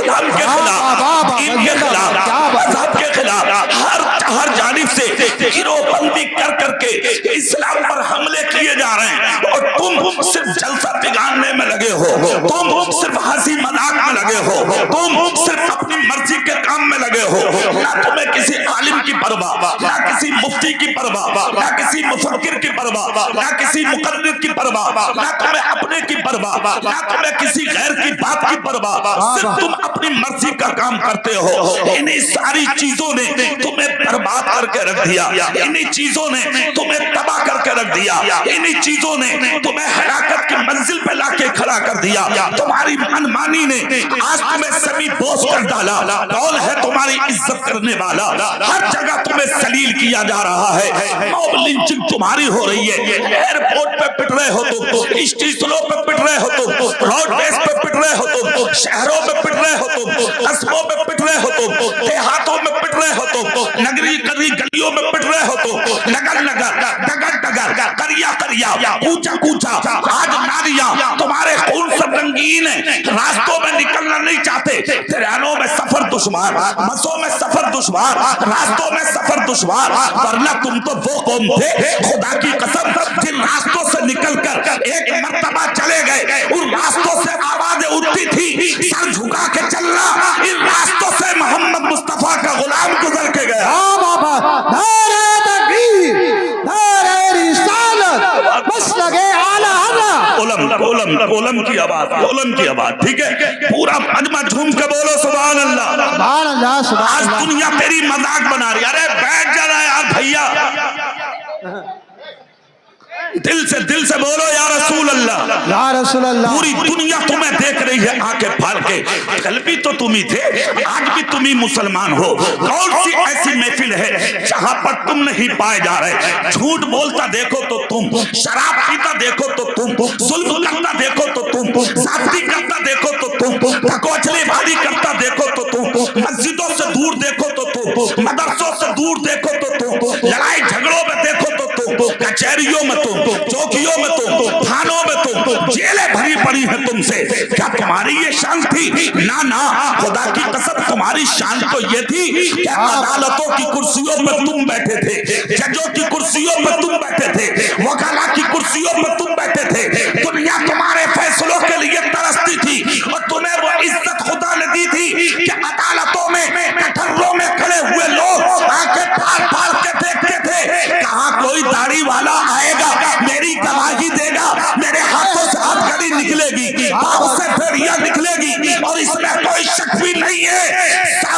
इस्लाम के खिलाफ, दीन के खिलाफ, मजहब के खिलाफ हर जानिब से गिरोहबंदी कर करके इस्लाम पर हमले किए जा रहे हैं और तुम सिर्फ जलसा बिगाड़ने में लगे हो, तुम सिर्फ हंसी मजाक में लगे हो, तुम सिर्फ अपनी मर्जी के काम में लगे हो। ना तुम्हें किसी आलिम की परवाह, ना किसी मुफ्ती की परवाह, ना किसी मुफक्किर की परवाह, ना किसी मुकर्रिर की परवाह, ना तुम्हें अपने की परवाह, ना तुम्हें किसी गैर की बात की परवाह, सिर्फ तुम अपनी मर्जी का काम करते हो। इन्हीं सारी चीजों ने तुम्हें बर्बाद करके रख दिया, इन्हीं चीजों ने तुम्हें तबाह करके रख दिया, इन्हीं चीजों ने तुम्हें हलाकत की मंजिल पे लाके खड़ा कर दिया। तुम्हारी मनमानी ने आज तुम्हें सभी बोझ कर डाला। कौन है तुम्हारी इज्जत करने वाला? हर जगह तुम्हें सलील किया जा रहा है, मॉब लिंचिंग तुम्हारी हो रही है। एयरपोर्ट पे पिट रहे हो तुम, स्टेशनों पे पिट रहे हो तुम, रोडवेज पे पिट रहे हो तुम, शहरों पे पिट रहे हो तुम, कस्बों पे पिट रहे हो तुम, देहातों में पिट रहे हो तुम, नगरी गलियों में पिट रहे हो तुम, नगर नगर, डगर डगर, करिया करिया, कूचा कूचा। आज नारियां तुम्हारे खून से रंगीन है, रास्तों में निकलना नहीं चाहते, ट्रेनों में सफर दुश्वार, बसों में सफर दुश्वार, रास्तों में सफर दुश्वार। वरना तुम तो वो कौम थे खुदा की कसम जिन रास्तों से निकलकर एक मर्तबा चले गए, उन रास्तों से आवाजें उठती थी, सर झुका के चलना। इन रास्तों से मोहम्मद मुस्तफा का गुलाम गुजर के गया। कोलम की आवाज, कोलम की आवाज, ठीक है? पूरा मजमा झूम के बोलो सुभान अल्लाह, सुभान अल्लाह, सुभान अल्लाह। आज दुनिया तेरी मजाक बना रही है। अरे बैठ जा रहा है यार भैया, दिल से बोलो या रसूल अल्लाह, या रसूल अल्लाह। पूरी दुनिया तुम्हें देख रही है आंखें फाड़ के। कल भी तो तुम ही थे, आज भी तुम ही मुसलमान हो। कौन सी ऐसी महफिल है जहां पर तुम नहीं पाए जा रहे? झूठ बोलता देखो तो तुम, शराब पीता देखो तो तुम, जुल्म करता देखो तो तुम, जाति करता देखो तो तुम, कोचलेबाजी करता देखो तो तुम, मस्जिदों से दूर देखो तो तुम, मदरसों से दूर देखो तो तुम, लड़ाई झगड़ों में देखो तो तुम, कचहरियों में तुम, चौकियों में तुम, थानों में तुम, जेलें भरी पड़ी है तुमसे। क्या तुम्हारी ये शान थी? ना ना, खुदा की कसम तुम्हारी शान तो ये थी कि अदालतों की कुर्सियों पर तुम बैठे थे, जजों की कुर्सियों पर तुम बैठे थे, वकाला की कुर्सियों पर तुम बैठे थे। दुनिया तुम्हारे फैसलों के लिए तरसती थी और तुम्हें वो इज्जत खुदा ने दी थी कि अदालतों में कटघरों में खड़े हुए लोग आंखें फाड़ फाड़ के देखते थे, कहां कोई दाढ़ी वाला आएगा, मेरी गवाही देगा, मेरे हाथों से हथकड़ी निकलेगी, पांव से फेरियां निकलेगी और इसमें कोई शक भी नहीं है।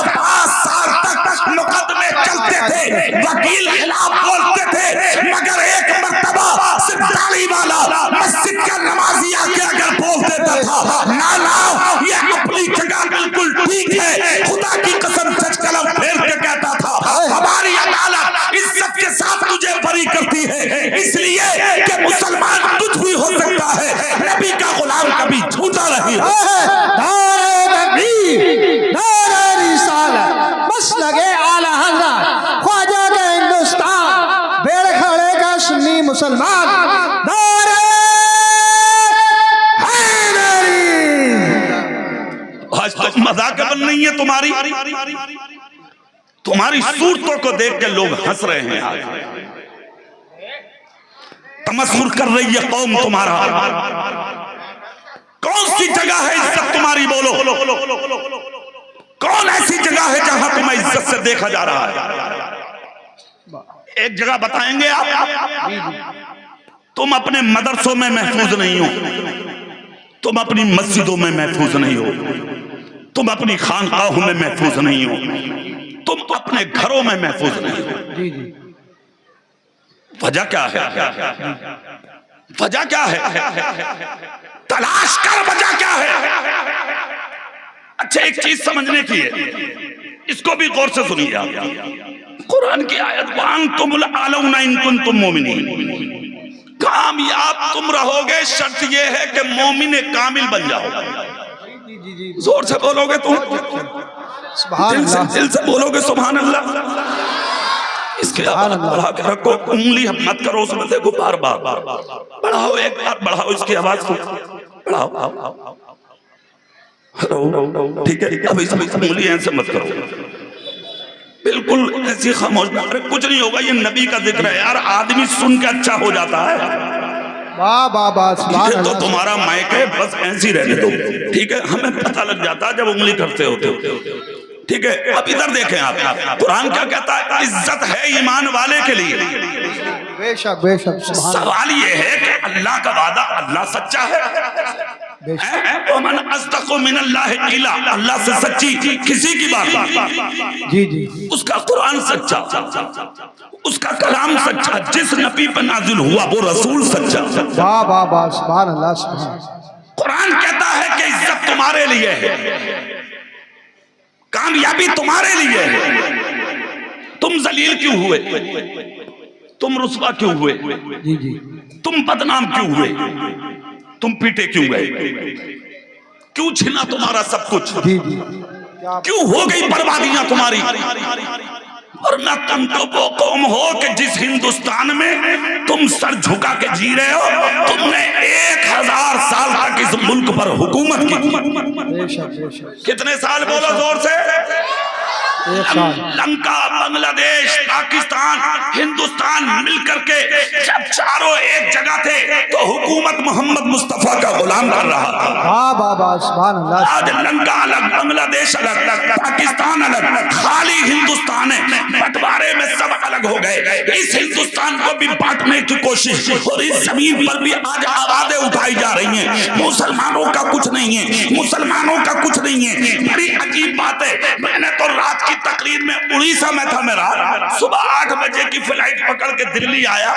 5 साल तक मुकदमे चलते थे, वकील खिलाफ बोलते थे, मगर एक मर्तबा सिर्फ दाढ़ी वाला मस्जिद का नमाजी आके अगर बोल देता था ना ना ये अपनी जगह बिल्कुल ठीक है, खुदा की कसम सच कलम फेर के कहता था हमारी अदालत इज्जत के साथ तुझे बरी करती है, इसलिए कि मुसलमान कुछ भी हो सकता है, नबी का गुलाम कभी झूठा नहीं है। बस लगे आला हज़रत ख्वाजा का हिंदुस्तान, बेड़ खड़े का सुन्नी मुसलमान, आज तो मजाक बन नहीं है तुम्हारी, तुम्हारी सूरतों को देख के लोग हंस रहे हैं, तमस्सुर कर रही है कौम तुम्हारा। कौन सी जगह है इज्जत तुम्हारी? बोलो, कौन ऐसी जगह है जहां तुम्हें इज्जत से देखा जा रहा है? एक जगह बताएंगे आप? तुम अपने मदरसों में महफूज नहीं हो, तुम अपनी मस्जिदों में महफूज नहीं हो, तुम अपनी खानकाहों में महफूज नहीं हो, तुम अपने घरों में महफूज नहीं हो। वजह क्या है? वजह क्या है? तलाश कर वजह क्या है। अच्छा, एक चीज समझने की है, इसको भी गौर से सुनिए आप। कुरान की आयत वअंतुमुल आलौना इन कुंतुम मोमिनीन, कामयाब तुम रहोगे शर्त यह है कि मोमिन कामिल बन जाओ। जोर से बोलोगे तुम, दिल से बोलोगे सुभान अल्लाह। इसके बढ़ा के रखो, उंगली मत करो उसमें, देखो बार बार बढ़ाओ, एक बार बढ़ाओ इसकी आवाज को, बढ़ाओ। ठीक है, अभी उंगली ऐसे मत करो, बिल्कुल ऐसी खामोश। अरे कुछ नहीं होगा, ये नबी का जिक्र है यार, आदमी सुन के अच्छा हो जाता है। वाह वाह वाह, ये तो तुम्हारा माइक है, बस ऐसी रहने दो, ठीक है। हमें पता लग जाता है जब उंगली करते होते हो, ठीक है। अब इधर देखें आप, कुरान क्या कहता है? इज्जत है ईमान वाले के लिए। बेशक बेशक। सवाल ये है कि अल्लाह का वादा, अल्लाह सच्चा है, अल्लाह से सच्ची किसी की बात। जी जी। उसका कुरान सच्चा, उसका कलाम सच्चा, जिस नबी पर नाजिल हुआ वो रसूल सच्चा। वाह वाह वाह, सुभान अल्लाह सुभान। कुरान कहता है कि इज्जत तुम्हारे लिए है, कामयाबी तुम्हारे लिए है। तुम जलील क्यों हुए? तुम रुस्वा क्यों हुए? जी जी। तुम बदनाम क्यों हुए? तुम पीटे क्यों गए? क्यों छिना तुम्हारा सब कुछ? जी जी। क्यों हो गई बर्बादियां तुम्हारी? और न तुम तो वो कौम हो कि जिस हिंदुस्तान में तुम सर झुका के जी रहे हो, तुमने 1000 साल तक इस मुल्क पर हुकूमत की। कितने साल बोलो जोर से? लंका, बांग्लादेश, पाकिस्तान, हिंदुस्तान मिलकर के जब चारों एक जगह थे तो हुकूमत मोहम्मद मुस्तफा का गुलाम कर रहा था। आज लंका अलग, बांग्लादेश अलग, पाकिस्तान अलग, खाली हिंदुस्तान है, बंटवारे में सब अलग हो गए। इस हिंदुस्तान को भी बांटने की कोशिश, और इस जमीन पर भी आज आवाजें उठाई जा रही हैं, मुसलमानों का कुछ नहीं है, मुसलमानों का कुछ नहीं है। बड़ी अजीब बात है। मैंने तो रात की तकरीर में उड़ीसा में था मेरा, सुबह 8 बजे की फ्लाइट पकड़ के दिल्ली आया,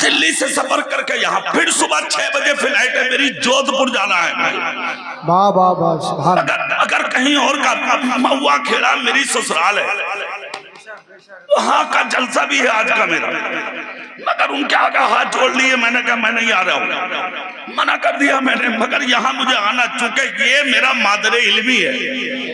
दिल्ली से सफर करके यहाँ, फिर सुबह 6 बजे फ्लाइट है मेरी, जोधपुर जाना है। अगर कहीं और का, महुआ खेड़ा मेरी ससुराल है, वहां का जलसा भी है आज का मेरा, मगर उनके आगे हाथ जोड़ लिए। मैंने कहा मैं नहीं आ रहा हूँ, मना कर दिया मैंने, मगर यहाँ मुझे आना, चूंकि ये मेरा मादरे इल्मी है,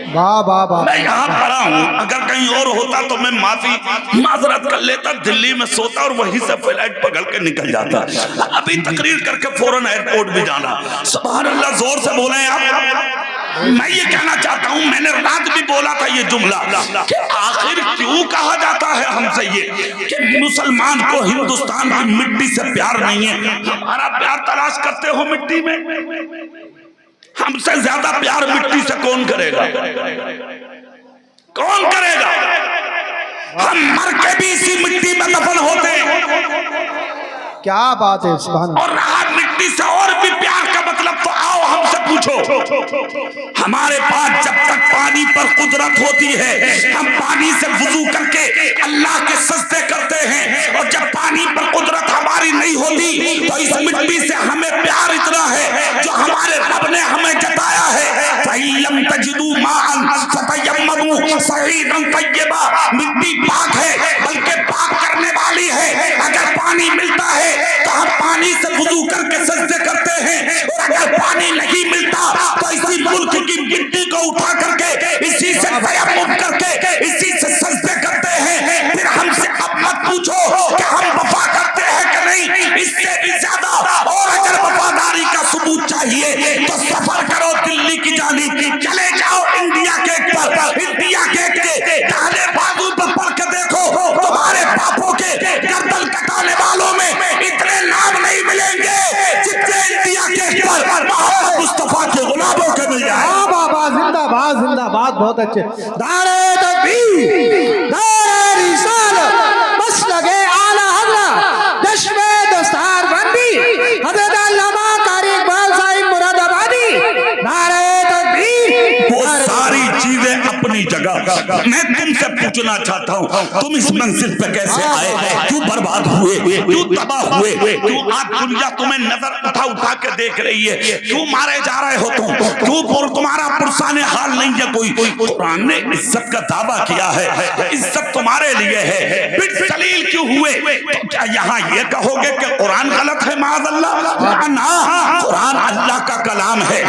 मैं यहाँ पढ़ा हूँ। अगर कहीं और होता तो मैं माजरत कर लेता, दिल्ली में सोता और वहीं से फ्लाइट पकड़ के निकल जाता। अभी तकरीर करके फौरन एयरपोर्ट भी जाना। सुभान अल्लाह, जोर से बोले आप। मैं ये कहना चाहता हूँ, मैंने रात भी बोला था ये जुमला कि आखिर क्यों कहा जाता है हमसे ये कि मुसलमान को हिंदुस्तान की मिट्टी से प्यार नहीं है। हमारा प्यार तलाश करते हो मिट्टी में? हमसे ज्यादा प्यार मिट्टी से कौन करेगा? कौन करेगा? हम मर के भी इसी मिट्टी में दफन होते हैं। क्या बात है, और रहा मिट्टी से और भी प्यार का मतलब, तो आओ हमसे पूछो। हमारे पास जब तक पानी पर कुदरत होती है, हम पानी से वुजू करके अल्लाह के सजदे करते हैं, और जब पानी पर कुदरत हमारी नहीं होती तो इस मिट्टी से हमें प्यार इतना है जो हमारे रब ने हमें जताया है। फइलम तजिदू माअन फतयम्ममू सईदन तय्यबा, मिट्टी पाक है, बल्कि पाक करने वाली है। अगर पानी मिलता है तो हम पानी से वुजू करके सजदे करते हैं, और अगर पानी नहीं मिलता तो इसी मुल्क की मिट्टी को उठा करके, इसी से तयम्मुम करके, इसी से सजदे करते हैं। फिर हमसे अब मत पूछो कि हम वफा करते हैं कि नहीं, इससे भी ज्यादा। और अगर वफादारी का सबूत चाहिए तो सफर करो दिल्ली की जानिब, चले जाओ इंडिया गेट पर, इंडिया गेट के दाहिने बाजू पर पढ़ के देखो, तुम्हारे बापों के गर्दन कटाने वालों में इतने नाम नहीं मिलेंगे जितने इंडिया गेट पर मोहम्मद मुस्तफा के गुलामों के मिल जाए। जिंदाबाद जिंदाबाद, बहुत अच्छे। नारे तकबीर, नारे रिसालत, मसलके आला हज़रत, जश्न दस्तार बंदी, हज़रत अल्लामा कारी इकबाल साहिब मुरादाबादी। नारे तकबीर। वो सारी चीजें अपनी जगह। मैं तुमसे पूछना चाहता हूँ, तुम इस मंजिल पे कैसे आए? क्यों बर्बाद हुए? क्यों तबाह हुए? क्यों आज दुनिया तुम्हें नजर उठा के देख रही है? क्यों मारे जा रहे हो तुम? क्यों तुम्हारा पुरसाने हाल नहीं है कोई? कुरान ने इज्जत का दावा किया है, इज्जत तुम्हारे लिए है। फिर जलील क्यों हुए? तो क्या यहाँ ये कहोगे कि कुरान गलत है? माअज़ल्लाह, ना, कुरान अल्लाह का कलाम है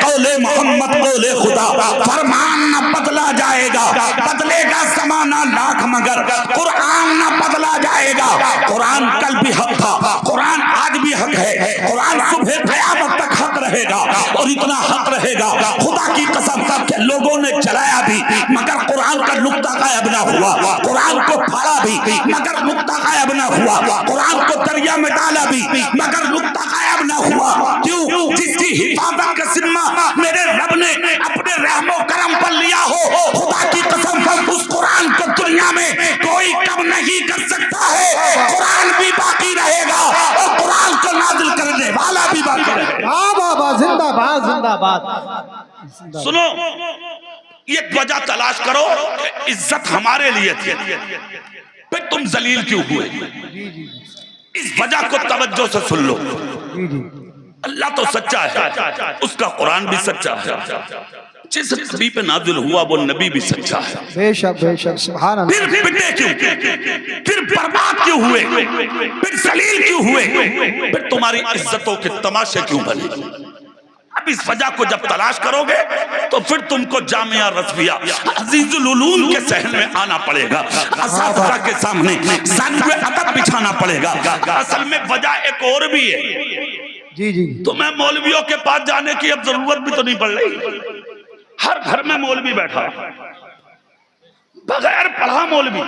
कौले मोहम्मद, कौले खुदा। फरमान न बदला जाएगा, बदलेगा जमाना लाख मगर कुरान न बदला जाएगा। कुरान कल भी हक था, कुरान आज भी हक है, कुरान सुबह क़यामत तक हक रहेगा। और इतना हक रहेगा खुदा की कसम कि लोगों ने जलाया भी मगर कुरान का नुक्ता गायब ना हुआ, कुरान को फाड़ा भी मगर नुक्ता गायब ना हुआ, कुरान को दरिया में डाला भी मगर नुक्ता गायब ना हुआ। क्यों? जिसकी हिफाजत का जिम्मा मेरे रब ने अपने रहमो करम पर लिया हो, खुदा की कसम उस कुरान को दुनिया में कोई कम नहीं कर सकता है। कुरान भी बाकी रहेगा और कुरान को नाजिल करने वाला भी बाकी रहेगा। बाबा जिंदाबाद जिंदाबाद। सुनो, ये वजह तलाश करो कि इज्जत हमारे लिए थी, फिर तुम जलील क्यों हुए? इस वजह को तवज्जो से सुन लो। अल्लाह तो सच्चा है, उसका कुरान भी सच्चा है, जिस नबी पे नाजिल हुआ वो नबी भी सच्चा है। बेशक बेशक सुभान अल्लाह। फिर पिटे क्यों? फिर बर्बाद क्यों हुए? फिर जलील क्यों हुए? फिर तुम्हारी इज्जतों के तमाशे क्यों बने? अब इस वजह को जब तलाश करोगे तो फिर तुमको जामिया रज़विया अज़ीज़ुल उलूम के सहन में आना पड़ेगा, असातिज़ा के सामने ज़ानुए अदब बिछाना पड़ेगा। असल में वजह एक और भी है। जी जी। तुम्हें मौलवियों के पास जाने की अब जरूरत भी तो नहीं पड़ रही। हर घर में मौलवी बैठा, बगैर पढ़ा मौलवी,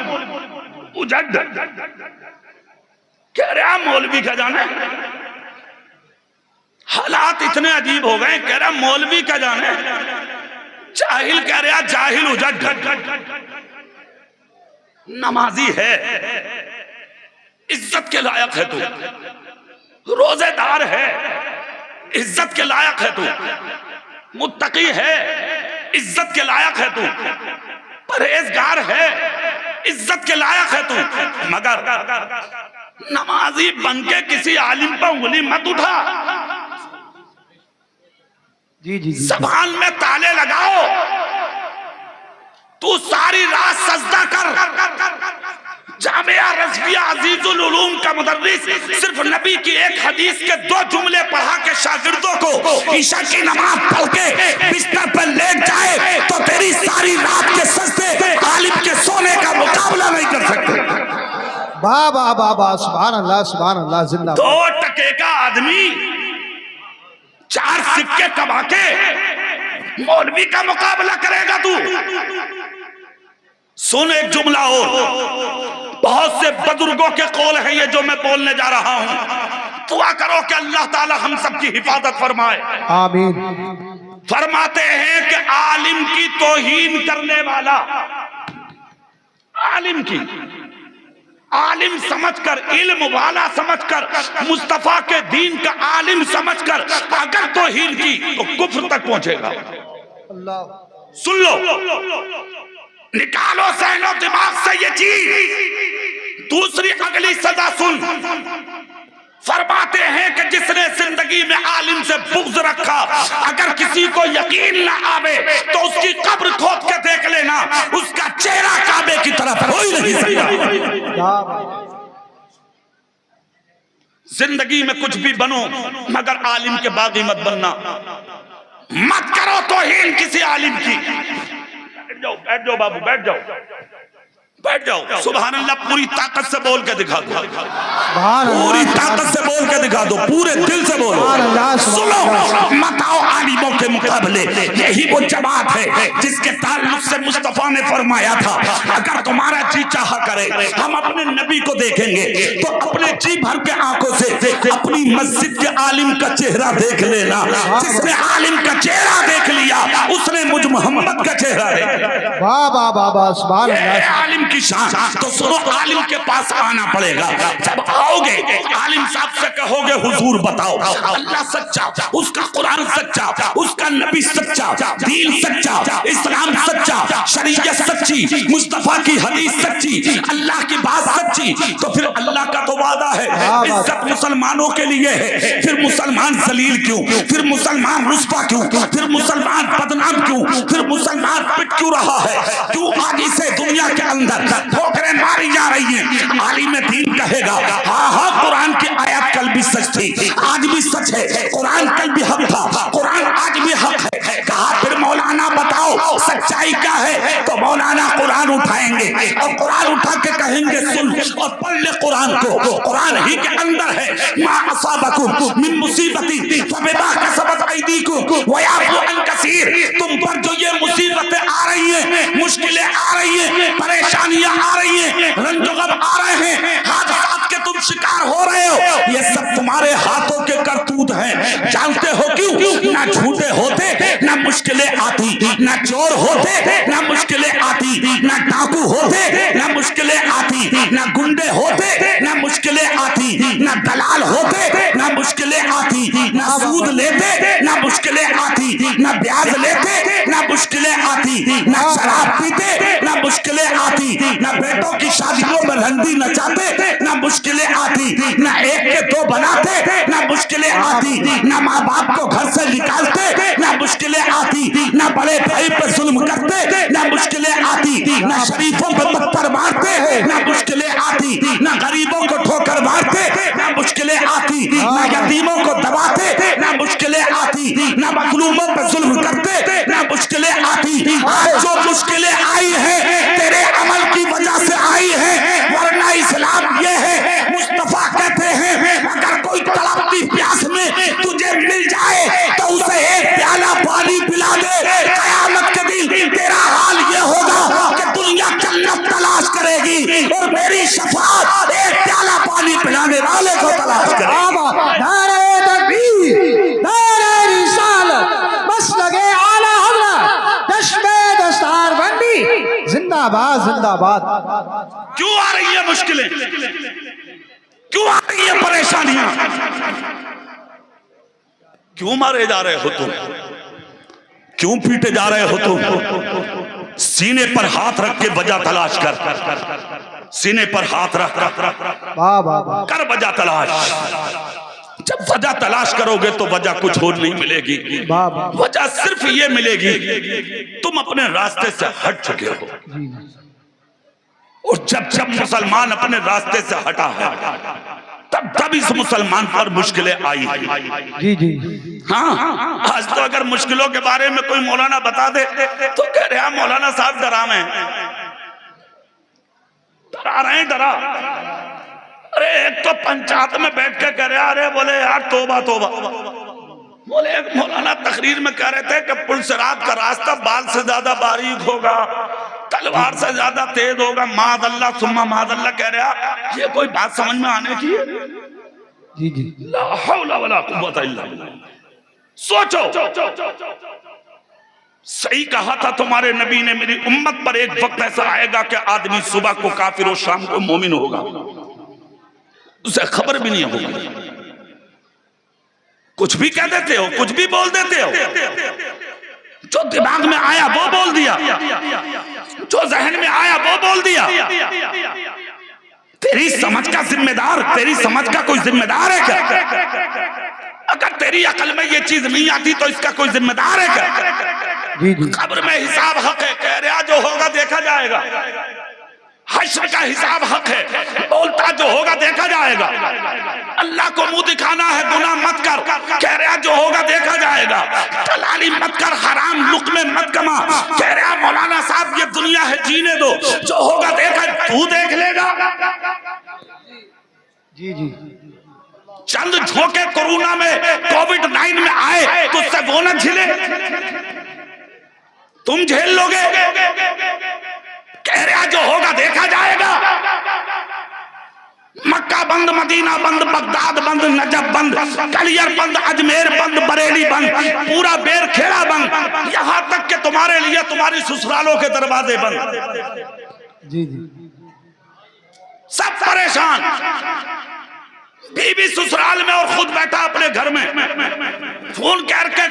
उजड़ कह रहा मौलवी का जाने। हालात इतने अजीब हो गए, कह रहा मौलवी का जाने। जाहिल कह रहा जाहिल उजड़। नमाजी है, इज्जत के लायक है तू, रोजेदार है, इज्जत के लायक है तू, मुत्तकी है, इज्जत के लायक है तू, परहेजगार है, इज्जत के लायक है तू, मगर नमाजी बनके किसी आलिम पर उंगली मत उठा। जी जी। ज़बान में ताले लगाओ, तू सारी रात सजदा कर। जामिया रज़विया अज़ीज़ुल उलूम का मुदर्रिस सिर्फ नबी की एक हदीस के 2 जुमले पढ़ा के शागिर्दों को ईशा की नमाज पढ़ के बिस्तर पर लेट जाए तो तेरी सारी रात के सजदे आलिम के सोने का मुकाबला नहीं कर सकते। बाबा बाबा सुभान अल्लाह जिंदाबाद। 2 टके का आदमी 4 सिक्के कमा के मौलवी का मुकाबला करेगा तू? सुन एक जुमला और, बहुत से बुजुर्गों के कौल है ये जो मैं बोलने जा रहा हूं। दुआ करो कि अल्लाह ताला हम सब की हिफाजत फरमाए, आमीन। फरमाते हैं कि आलिम की तौहीन करने वाला, आलिम की आलिम समझकर, इल्म वाला समझकर, मुस्तफा के दीन का आलिम समझकर अगर तौहीन की तो कुफ्र तक पहुंचेगा। सुन लो, निकालो ज़हनो दिमाग से ये चीज। दूसरी अगली सजा सुन, फरमाते हैं कि जिसने जिंदगी में आलिम से बुग़्ज़ रखा, अगर किसी को यकीन ना आवे तो उसकी कब्र खोद के देख लेना, उसका चेहरा काबे की तरफ हो ही नहीं सकता। जिंदगी में कुछ भी बनो मगर आलिम के बागी मत बनना, मत करो तौहीन किसी आलिम की। बैठ जाओ बाबू, बैठ जाओ, बैठ जाओ। सुभान अल्लाह, पूरी ताकत से बोल के दिखा दो, पूरी ताकत से बोल के दिखा दो, पूरे दिल से बोलो। सुनो, मत आओ आलिमों के मुकाबले। यही वो जमात है जिसके ताल्लुक से मुस्तफा ने फरमाया था, अगर तुम्हारा जी चाहा करे हम अपने नबी को देखेंगे तो अपने जी भर के आंखों से अपनी मस्जिद के आलिम का चेहरा देख लेना। जिसने आलिम का चेहरा देख लिया उसने मुझ मोहम्मद का चेहरा देखा। वाह वाह वाह वाह, सुभान अल्लाह। आलिम की शान। तो सुनो, आलिम के पास आना पड़ेगा। जब आओगे आलिम साहब से कहोगे हुजूर बताओ अल्लाह सच्चा, उसका कुरान सच्चा, उसका नबी सच्चा, दीन सच्चा, इस्लाम सच्चा, शरीयत सच्ची, मुस्तफा की हदीस सच्ची, अल्लाह की बात सच्ची, तो फिर अल्लाह का तो वादा है इज्जत मुसलमानों के लिए है। फिर मुसलमान जलील क्यों? फिर मुसलमान रुस्वा क्यों? फिर मुसलमान बदनाम क्यों? फिर मुसलमान पिट क्यों रहा है? क्यों आगे से दुनिया के अंदर ठोकरें मारी जा रही हैं? आलिम दीन कहेगा हाँ हाँ, कुरान की आयत कल भी सच थी, आज भी सच है, कुरान कल भी हक था, कुरान आज भी हक है। कहा फिर मौलाना बताओ सच्चाई क्या है? तो मौलाना कुरान उठाएंगे और कुरान उठा के कहेंगे सुन और पढ़ ले कुरान को, कुरान ही के अंदर है मा असाबकुम मिन मुसीबती फबिमा कसबत अयदीकुम व याफू अन कसीर। तुम पर जो ये मुसीबतें आ रही हैं, मुश्किलें आ रही हैं, परेशानियां आ रही हैं, रंजो-गम आ रहे हैं, हादसात के तुम शिकार हो रहे हो, ये सब तुम्हारे हाथों के करतूत हैं। जानते हो क्यों? ना झूठे होते ना मुश्किलें आती, ना चोर होते ना मुश्किलें आती, ना डाकू होते ना मुश्किलें आती, ना गुंडे होते ना मुश्किलें आती, ना दलाल होते ना मुश्किलें आती, ना सूद लेते ना मुश्किलें आती, ना ब्याज लेते ना मुश्किलें आती, ना शराब पीते ना मुश्किलें आती, ना बेटों की शादियों में रंडी नचाते ना मुश्किलें आती, ना एक के दो बनाते ना मुश्किलें आती, ना माँ बाप को घर से निकालते ना मुश्किलें आती, ना बड़े भाई पर जुल्म करते ना मुश्किलें आती, ना शरीफों पर पत्थर मारते ना मुश्किलें आती, ना गरीबों को ठोकर मारते ना मुश्किलें आती, ना यतीमों को दबाते ना मुश्किलें आती, ना मजलूमों पर जुल्म करते ना मुश्किलें आती। आज जो मुश्किलें आई हैं तेरे अमल की वजह से आई हैं, वरना इस्लाम ये है, मुस्तफा कहते हैं अगर कोई तड़पती प्यास में तुझे मिल जाए तो उसे एक प्याला पानी पिला दे, कयामत के दिन तेरा हाल ये होगा कि दुनिया जन्नत तलाश करेगी और मेरी शफाअत एक प्याला पानी पिलाने वाले को तलाश करेगी। नारे तकबीर, नारे रिसालत, मसलके आला हज़रत, जश्न दस्तारबंदी, जिंदाबाद जिंदाबाद। क्यों आ रही है मुश्किलें, क्यों आ रही है परेशानियां, क्यों मारे जा रहे हो तुम, क्यों पीटे जा रहे हो तुम? सीने पर हाथ रख के वजह तलाश कर, सीने पर हाथ रख कर वजह तलाश। जब वजह तलाश करोगे तो वजह कुछ और नहीं मिलेगी, वजह सिर्फ ये मिलेगी तुम अपने रास्ते से हट चुके हो। और जब जब मुसलमान अपने रास्ते से हटा है तब इस मुसलमान पर मुश्किलें आई। जी जी हाँ, आज तो अगर मुश्किलों के बारे में कोई मौलाना बता दे तो कह रहे हैं मौलाना साहब डरा में डरा रहे हैं, डरा। अरे एक तो पंचायत में बैठ के कह रहे हैं, अरे बोले यार तौबा तौबा। बोले एक मौलाना तकरीर में कह रहे थे कि पुलसरात का रास्ता बाल से ज्यादा बारीक होगा, तलवार से ज्यादा तेज होगा, मादल्ला सुम्मा मादल्ला। कह रहा ये कोई बात समझ में आने की है? जी जी ला हौला वला कुव्वता इल्ला बिल्लाह। सोचो, सही कहा था तुम्हारे नबी ने, मेरी उम्मत पर एक वक्त ऐसा आएगा कि आदमी सुबह को काफिर और शाम को मोमिन होगा, उसे खबर भी नहीं होगी। कुछ भी कह देते हो, कुछ भी बोल देते हो, जो दिमाग में आया वो बोल दिया, जो जहन में आया वो बोल दिया। तेरी समझ का जिम्मेदार, तेरी समझ का कोई जिम्मेदार है क्या? अगर तेरी अकल में ये चीज नहीं आती तो इसका कोई जिम्मेदार है क्या? कब्र में हिसाब हक है, कह रहा जो होगा देखा जाएगा। हश्र का हिसाब हक है, बोलता जो होगा देखा जाएगा। अल्लाह को मुंह दिखाना है, गुनाह मत कर, कह रहा जो होगा देखा जाएगा। दलाली मत कर, हराम लुक़मे मत कमा, कह रहा मौलाना साहब ये दुनिया है जीने दो, जो होगा देखा तू देख लेगा। जी जी चंद झोंके कोरोना में कोविड-19 में आए तो उससे वो न झेले, तुम झेल लोगे। कह रहा जो होगा देखा जाएगा। मक्का बंद, मदीना बंद, बगदाद बंद, नजफ बंद, कलियर बंद, अजमेर बंद, बरेली बंद, पूरा बेर खेड़ा बंद, यहां तक कि तुम्हारे लिए तुम्हारी ससुरालों के दरवाजे बंद। जी जी सब परेशान, बीवी ससुराल में और खुद बैठा अपने घर में, फोन करके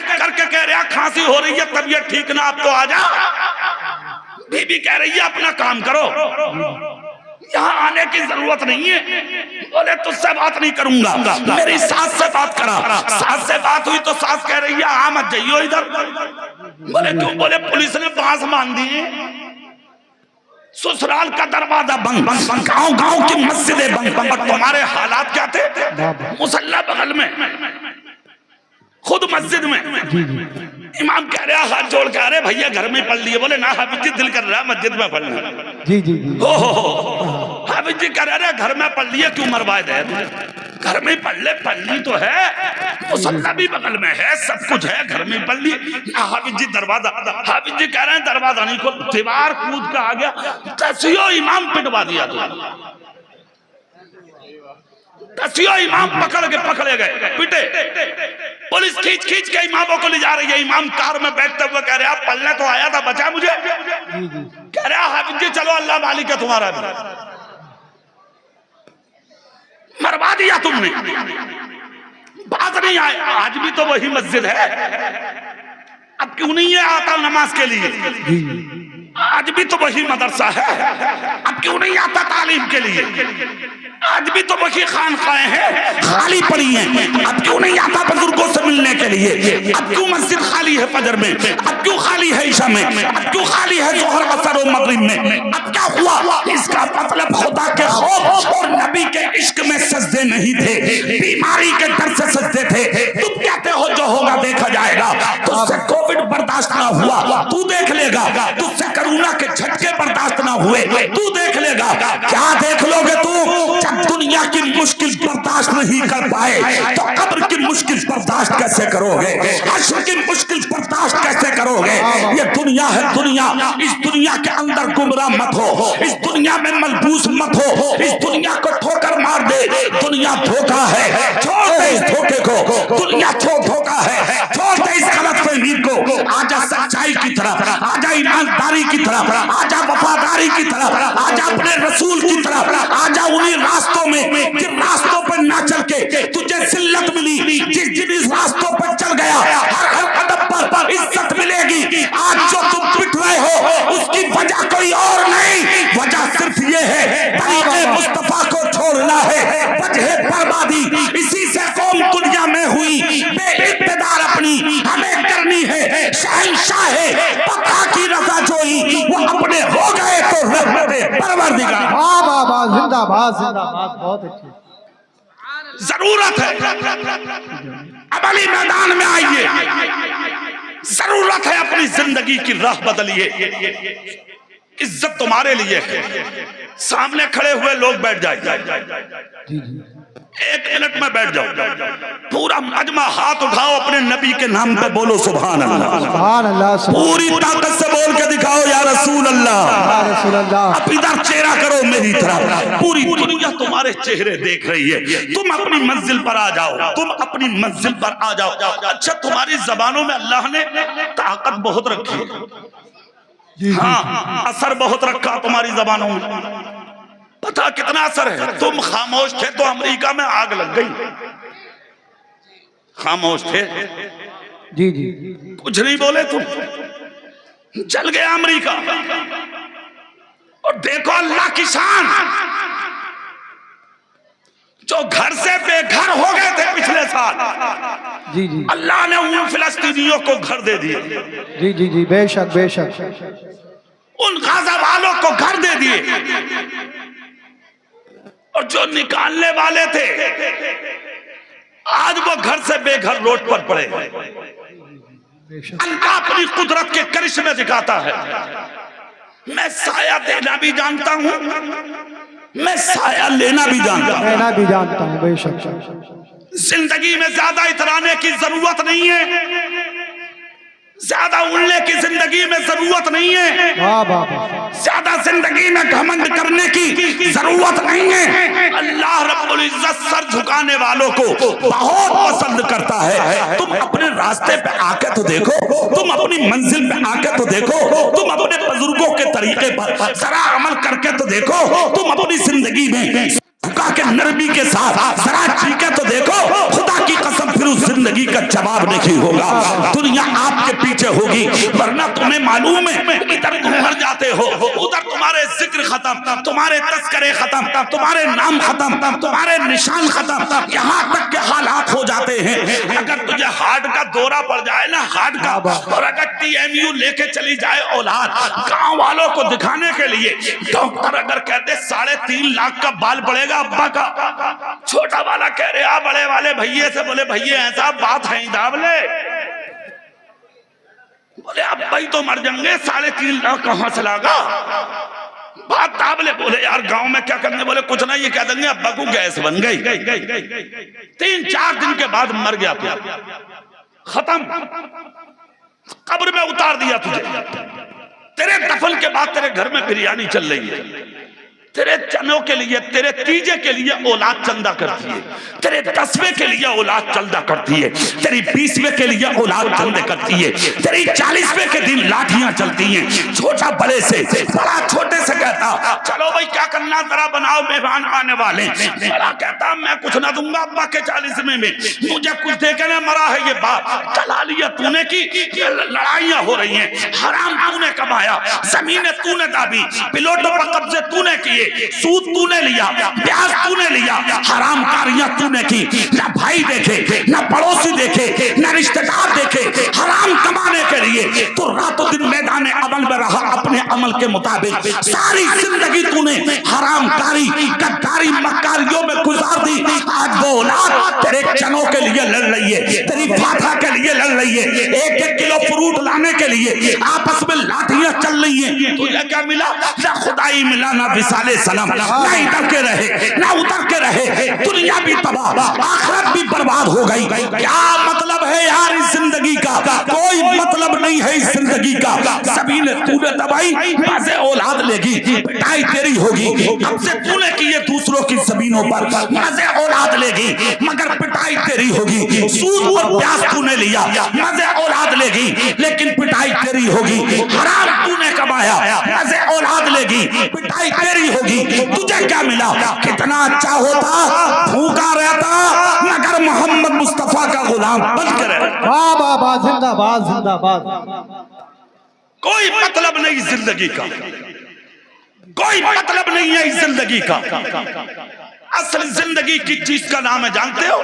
कह रहा खांसी हो रही है, तबीयत ठीक ना, आप तो आ जा। बीबी कह रही है अपना काम करो, यहाँ आने की जरूरत नहीं है। बोले तुझसे बात नहीं करूंगा, मेरी सास से बात करा। सास से बात हुई तो सास कह रही है आ मत जाइयो इधर। बोले क्यों? बोले पुलिस ने बांस मान दी, ससुराल का दरवाजा बंद, गांव गांव की मस्जिदें बंद। और तुम्हारे हालात क्या थे? मुसल्ला बगल में, खुद मस्जिद में। इमाम कह रहा हाथ जोड़ के, अरे भैया घर में पढ़ लिए। बोले ना हाफिज दिल कर रहा मस्जिद में पढ़ना। जी जी हो हाफिज जी कह रहे घर में पढ़ लिए क्यों मरवाए दे, घर में पढ़ ले, पढ़नी तो है, मुसल्ला भी बगल में है, सब कुछ है, घर में पढ़ लिए। हाफिज जी दरवाजा, हाफिज जी कह रहे हैं दरवाजा नहीं खोल, दीवार कूद के आ गया, तसियो इमाम पिटवा दिया तो, तसियो इमाम पकड़े गए, पिटे। पुलिस खींच खींच के इमामों को ले जा रही है। इमाम कार में बैठते हुए कह रहे आप पढ़ने तो आया था, बचा मुझे? कह रहा हाफिज जी चलो अल्लाह मालिक है तुम्हारा भी, मरवा दिया तुमने, बात नहीं आए। आज भी तो वही मस्जिद है, अब क्यों नहीं है आता नमाज के लिए? आज भी तो वही मदरसा है, अब क्यों नहीं आता तालीम के लिए? आज भी तो वही खानकाएं हैं, खाली पड़ी हैं, अब क्यों नहीं आता बुजुर्गों से मिलने के लिए? अब क्यों मस्जिद खाली है फजर में, अब क्यों खाली है ईशा में, अब क्यों खाली है जोहर असर और मगरिब में? अब क्या हुआ? इसका मतलब खुदा के खौफ और नबी के इश्क में सजदे नहीं थे, बीमारी के डर से सजदे थे। तुम कहते हो जो होगा देखा जाएगा, तुझसे कोविड बर्दाश्त ना हुआ, तू देख लेगा, तुझसे कोरोना के झटके बर्दाश्त ना हुए, तू देख लेगा। क्या देख लोगे तू? जब दुनिया की मुश्किल बर्दाश्त नहीं कर पाए तो कब्र की मुश्किल बर्दाश्त कैसे करोगे? हश्र की मुश्किल बर्दाश्त कैसे करोगे? ये दुनिया है दुनिया, इस दुनिया के अंदर गुमराह मत हो, इस दुनिया में मलबूस मत हो, इस दुनिया को ठोकर मार दे। दुनिया धोखा है, छोड़ दे इस धोखे को, दुनिया धोखा है, छोड़ दे इस गलतफहमी को। आजा सच्चाई की तरफ, आजा ईमानदारी की तरफ, आजा वफादारी की तरफ, आजा अपने रसूल की तरफ, आजा उन्हीं रास्तों में जिन रास्तों पर ना चल के तुझे जिल्लत मिली, जिस रास्तों पर चल गया हर कदम पर इज्जत मिलेगी। आज जो तुम पिट रहे हो उसकी वजह कोई और नहीं, वजह सिर्फ ये है तरीके मुस्तफा को छोड़ना है, वजह बर्बादी इसी से कौम दुनिया में हुई बेइक्तिदार अपनी हमें करनी है। शहंशाह है पता की रजा जोई, वो अपने हो गए तो रहमते परवरदिगार। वाह वाह वाह, जिंदाबाद जिंदाबाद, बहुत अच्छी। जरूरत है अमली मैदान में आइए, जरूरत है अपनी जिंदगी की राह बदलिए। इज्जत तुम्हारे लिए है, सामने खड़े हुए लोग बैठ जाए, एक मिनट में बैठ जाओ, पूरा मजमा हाथ उठाओ, अपने नबी के नाम पे बोलो सुभान अल्लाह, सुभान अल्लाह, पूरी ताकत से बोल के दिखाओ या रसूल अल्लाह। अब इधर चेहरा करो मेरी तरफ, पूरी दुनिया तुम्हारे चेहरे देख रही है, तुम अपनी मंजिल पर आ जाओ, तुम अपनी मंजिल पर आ जाओ। अच्छा तुम्हारी जबानों में अल्लाह ने ताकत बहुत रखी है, हाँ असर बहुत रखा तुम्हारी जबानों में, पता कितना असर है। तुम खामोश थे तो अमेरिका में आग लग गई, खामोश थे, जी जी, कुछ नहीं बोले तुम, जल गया अमेरिका। और देखो अल्लाह की शान, जो घर से बेघर हो गए थे पिछले साल, जी जी, अल्लाह ने उन फिलिस्तीनियों को घर दे दिए, जी जी जी, बेशक बेशक, उन गाजा वालों को घर दे दिए। और जो निकालने वाले थे आज वो घर से बेघर रोड पर पड़े। अल्लाह अपनी कुदरत के करिश्मे दिखाता है। मैं साया देना भी जानता हूं, मैं साया लेना भी जानता हूं, बेशक। जिंदगी में ज्यादा इतराने की जरूरत नहीं है, ज्यादा उड़ने की जिंदगी में जरूरत नहीं है, ज्यादा जिंदगी में घमंड करने की जरूरत नहीं है। अल्लाह रब्बुल इज्जत सर झुकाने वालों को बहुत पसंद करता है। तुम अपने रास्ते पे आके तो देखो, तुम अपनी मंजिल पे आके तो देखो, तुम अपने बुजुर्गों के तरीके पर जरा अमल करके तो देखो, तुम अपनी जिंदगी में झुका के नरमी के साथ जरा चीखे तो देखो, खुदा की कसम फिर उस जिंदगी का जवाब नहीं होगा, दुनिया आपके पीछे होगी। वरना तुम्हें मालूम है इधर तुम मर जाते हो, उधर तुम्हारे जिक्र खत्म, तुम्हारे तस्करे खत्म, तुम्हारे नाम खत्म, तुम्हारे निशान खत्म, यहाँ तक के हालात हो जाते हैं। अगर तुझे हार्ट का दौरा पड़ जाए ना, हार्ट का, और अगर TMU लेके चली जाए औलाद गांव वालों को दिखाने के लिए, डॉक्टर अगर कहते 3.5 लाख का बाल पड़ेगा अब्बा का, छोटा वाला कह रहे आ बड़े वाले भैये से, बोले भैये ऐसा बात है दावले, बोले अब भाई तो मर जाएंगे, 3.5 लाख कहां से लागा, बात ताबले बोले यार गांव में क्या करने, बोले कुछ नहीं, ये कह देंगे अब्बा को गैस बन गई। 3-4 दिन के बाद मर गया तू, खत्म, कब्र में उतार दिया तुझे। तेरे दफन के बाद तेरे घर में बिरयानी चल रही है, तेरे चनों के लिए, तेरे तीजे के लिए औलाद चंदा करती है, तेरे 10वें के लिए औलाद चंदा करती है, तेरी 20वें के लिए औलाद चंदे करती है, तेरी 40वें के दिन लाठियां चलती हैं, छोटा बड़े से, बड़ा छोटे से कहता चलो भाई क्या करना जरा बनाओ, मेहमान आने वाले। बड़ा कहता मैं कुछ ना दूंगा अब्बा के 40वें में, मुझे कुछ देके ना मरा है ये बात। चला लिया तूने की, लड़ाइयां हो रही हैं, हराम तूने कमाया, जमीनें तूने दाबी, पिलोटों पर कब्जे तूने किए, सूद तूने लिया, ब्याज तूने लिया, हराम कारियां तूने की। ना भाई देखे, ना पड़ोसी देखे, ना रिश्तेदार देखे, हराम कमाने के लिए तो रातों दिन मैदान अमल में रहा, अपने अमल के मुताबिक सारी जिंदगी तूने हराम कारी, गद्दारी, मक्कारियों में गुजार दी। आज वो औलाद तेरे चनों के लिए लड़ रही है, तेरी फाथा के लिए लड़ रही है, 1-1 किलो फ्रूट लाने के लिए आपस में लाठियां चल रही है। तुझे क्या मिला? ना खुदाई मिला, ना विसाले सलाम, ना इधर के रहे ना उतर के रहे, दुनिया भी तबाह, आखिरत भी बर्बाद हो गई। क्या मतलब है यार इस जिंदगी का? कोई मतलब नहीं है इस जिंदगी का। सभी ने तूने दबाई, मजे औलाद लेगी, पिटाई तेरी होगी। अब से तूने किए दूसरों की जमीनों पर, मजे औलाद लेगी मगर पिटाई तेरी होगी। सूद और ब्याज तूने लिया, मजे औलाद लेगी लेकिन पिटाई तेरी होगी। हराम तूने कमाया, मजे औलाद लेगी, पिटाई तेरी होगी। तुझे क्या मिला? कितना अच्छा होता, भूखा रहता मगर मोहम्मद मुस्तफा का गुलाम बनकर रहता। वाह वाह वाह, जिंदाबाद जिंदाबाद। कोई मतलब नहीं जिंदगी का, कोई मतलब नहीं है इस जिंदगी का। असल जिंदगी किस चीज का नाम है जानते हो?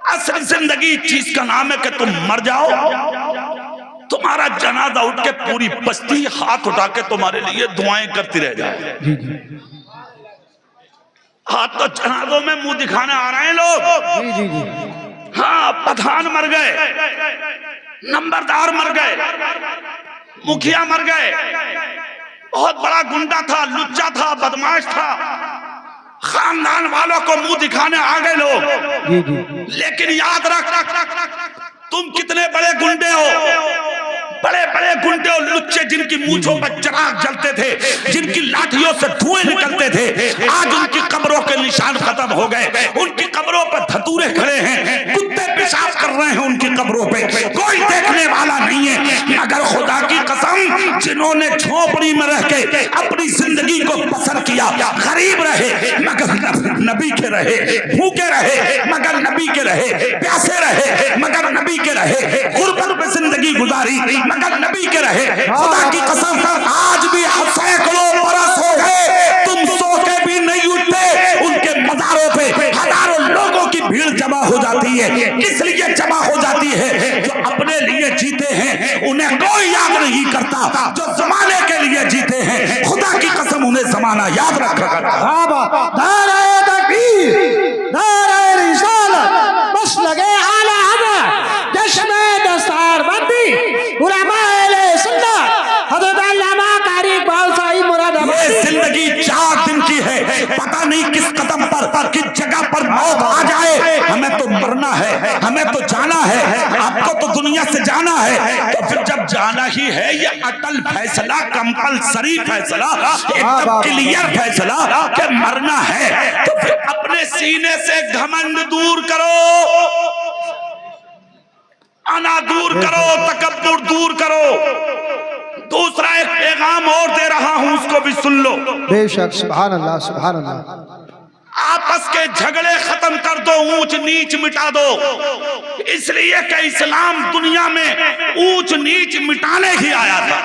असल जिंदगी चीज का नाम है कि तुम मर जाओ, तुम्हारा जनाजा उठ के पूरी बस्ती हाथ उठा के तुम्हारे लिए दुआएं करती रह जाए। हाथ तो जनाजों में मुंह दिखाने आ रहे हैं लोग। हाँ, प्रधान मर गए, नंबरदार मर गए, मुखिया मर गए, बहुत बड़ा गुंडा था, लुच्चा था, बदमाश था, खानदान वालों को मुंह दिखाने आ गए लोग। लेकिन याद रख तुम कितने बड़े गुंडे हो, बड़े बड़े गुंडे और लुच्चे जिनकी मूंछों पर चिराग जलते थे, जिनकी लाठियों से धुएं निकलते थे, आज उनकी कब्रों के निशान खत्म हो गए। उनकी कब्रों पर धतूरे खड़े हैं, कुत्ते पेशाब कर रहे हैं उनकी कब्रों पे, कोई देखने वाला नहीं है। मगर खुदा की कसम, जिन्होंने झोपड़ी में रह के अपनी जिंदगी को बसर किया, गरीब रहे मगर नबी के रहे, भूखे रहे मगर नबी के रहे, प्यासे रहे मगर नबी के रहे, गुर्बत में जिंदगी गुजारी मगर नबी के रहे। खुदा की कसम, आज भी सैकड़ों बरस हो गए तुम सो के भी नहीं उठते, उनके मज़ारों पे हजारों लोगों की भीड़ जमा हो जाती है। किस लिए जमा हो जाती है? जो अपने लिए जीते हैं उन्हें कोई याद नहीं करता, जो जमाने के लिए जीते हैं खुदा की कसम उन्हें जमाना याद रखा करता। नारे तकबीर, नारे रिसालत, बस लगे आला हज़रत, जश्न दस्तार बंदी, उलमाए सुन्नत, हज़रत अल्लामा कारी बालसाई मुरादाबादी। ये जिंदगी 4 दिन की है, पता नहीं किस कदम पर किस जगह पर मौत आ जाए। हमें तो मरना है, हमें तो जाना है, आपको तो दुनिया से जाना है। तो फिर जब जाना ही है, ये अटल फैसला, कंपलसरी फैसला, एकदम क्लियर फैसला कि मरना है, तो फिर अपने सीने से घमंड दूर करो, अना दूर करो, तकब्बुर दूर करो। दूसरा एक पैगाम और दे रहा हूं, उसको भी सुन लो। बेशक, सुभान अल्लाह सुभान अल्लाह। आपस के झगड़े खत्म कर दो, ऊंच नीच मिटा दो, इसलिए कि इस्लाम दुनिया में ऊंच नीच मिटाने ही आया था।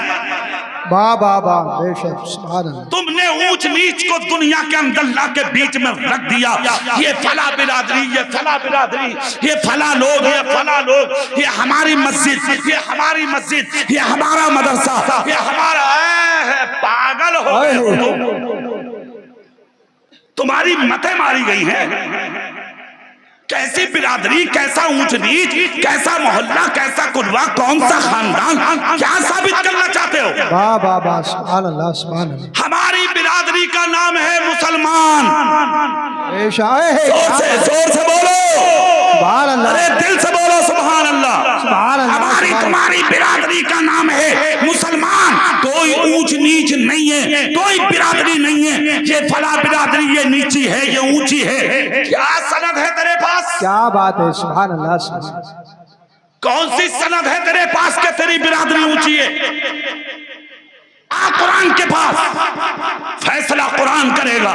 वाह वाह वाह, बेशक सुभान अल्लाह। तुमने ऊंच नीच को दुनिया के अंदर ला के बीच में रख दिया। ये फला बिरादरी, ये फला बिरादरी, ये फला लोग, ये फला लोग, ये हमारी मस्जिद, ये हमारी मस्जिद, ये हमारा मदरसा, ये हमारा है। पागल हो गए, तुम्हारी मतें मारी गई हैं। कैसी बिरादरी, कैसा ऊंच नीच, कैसा मोहल्ला, कैसा कुनवा, कौन सा खानदान, क्या साबित करना चाहते हो? वाह वाह वाह, सुभान अल्लाह सुभान अल्लाह। हमारी का नाम है मुसलमान। जोर से बोलो सुभान अल्लाह। अरे दिल से बोलो सुभान अल्लाह। सुभान अल्लाह। हमारी तुम्हारी बिरादरी का नाम है मुसलमान। कोई ऊंच नीच नहीं है, कोई बिरादरी नहीं है, ये फला बिरादरी ये नीची है ये ऊंची है। क्या सनद है तेरे पास? क्या बात है, सुभान अल्लाह, सुभान अल्लाह। कौन सी सनद है तेरे पास के तेरी बिरादरी ऊंची है? आ कुरान के पास, फैसला कुरान करेगा।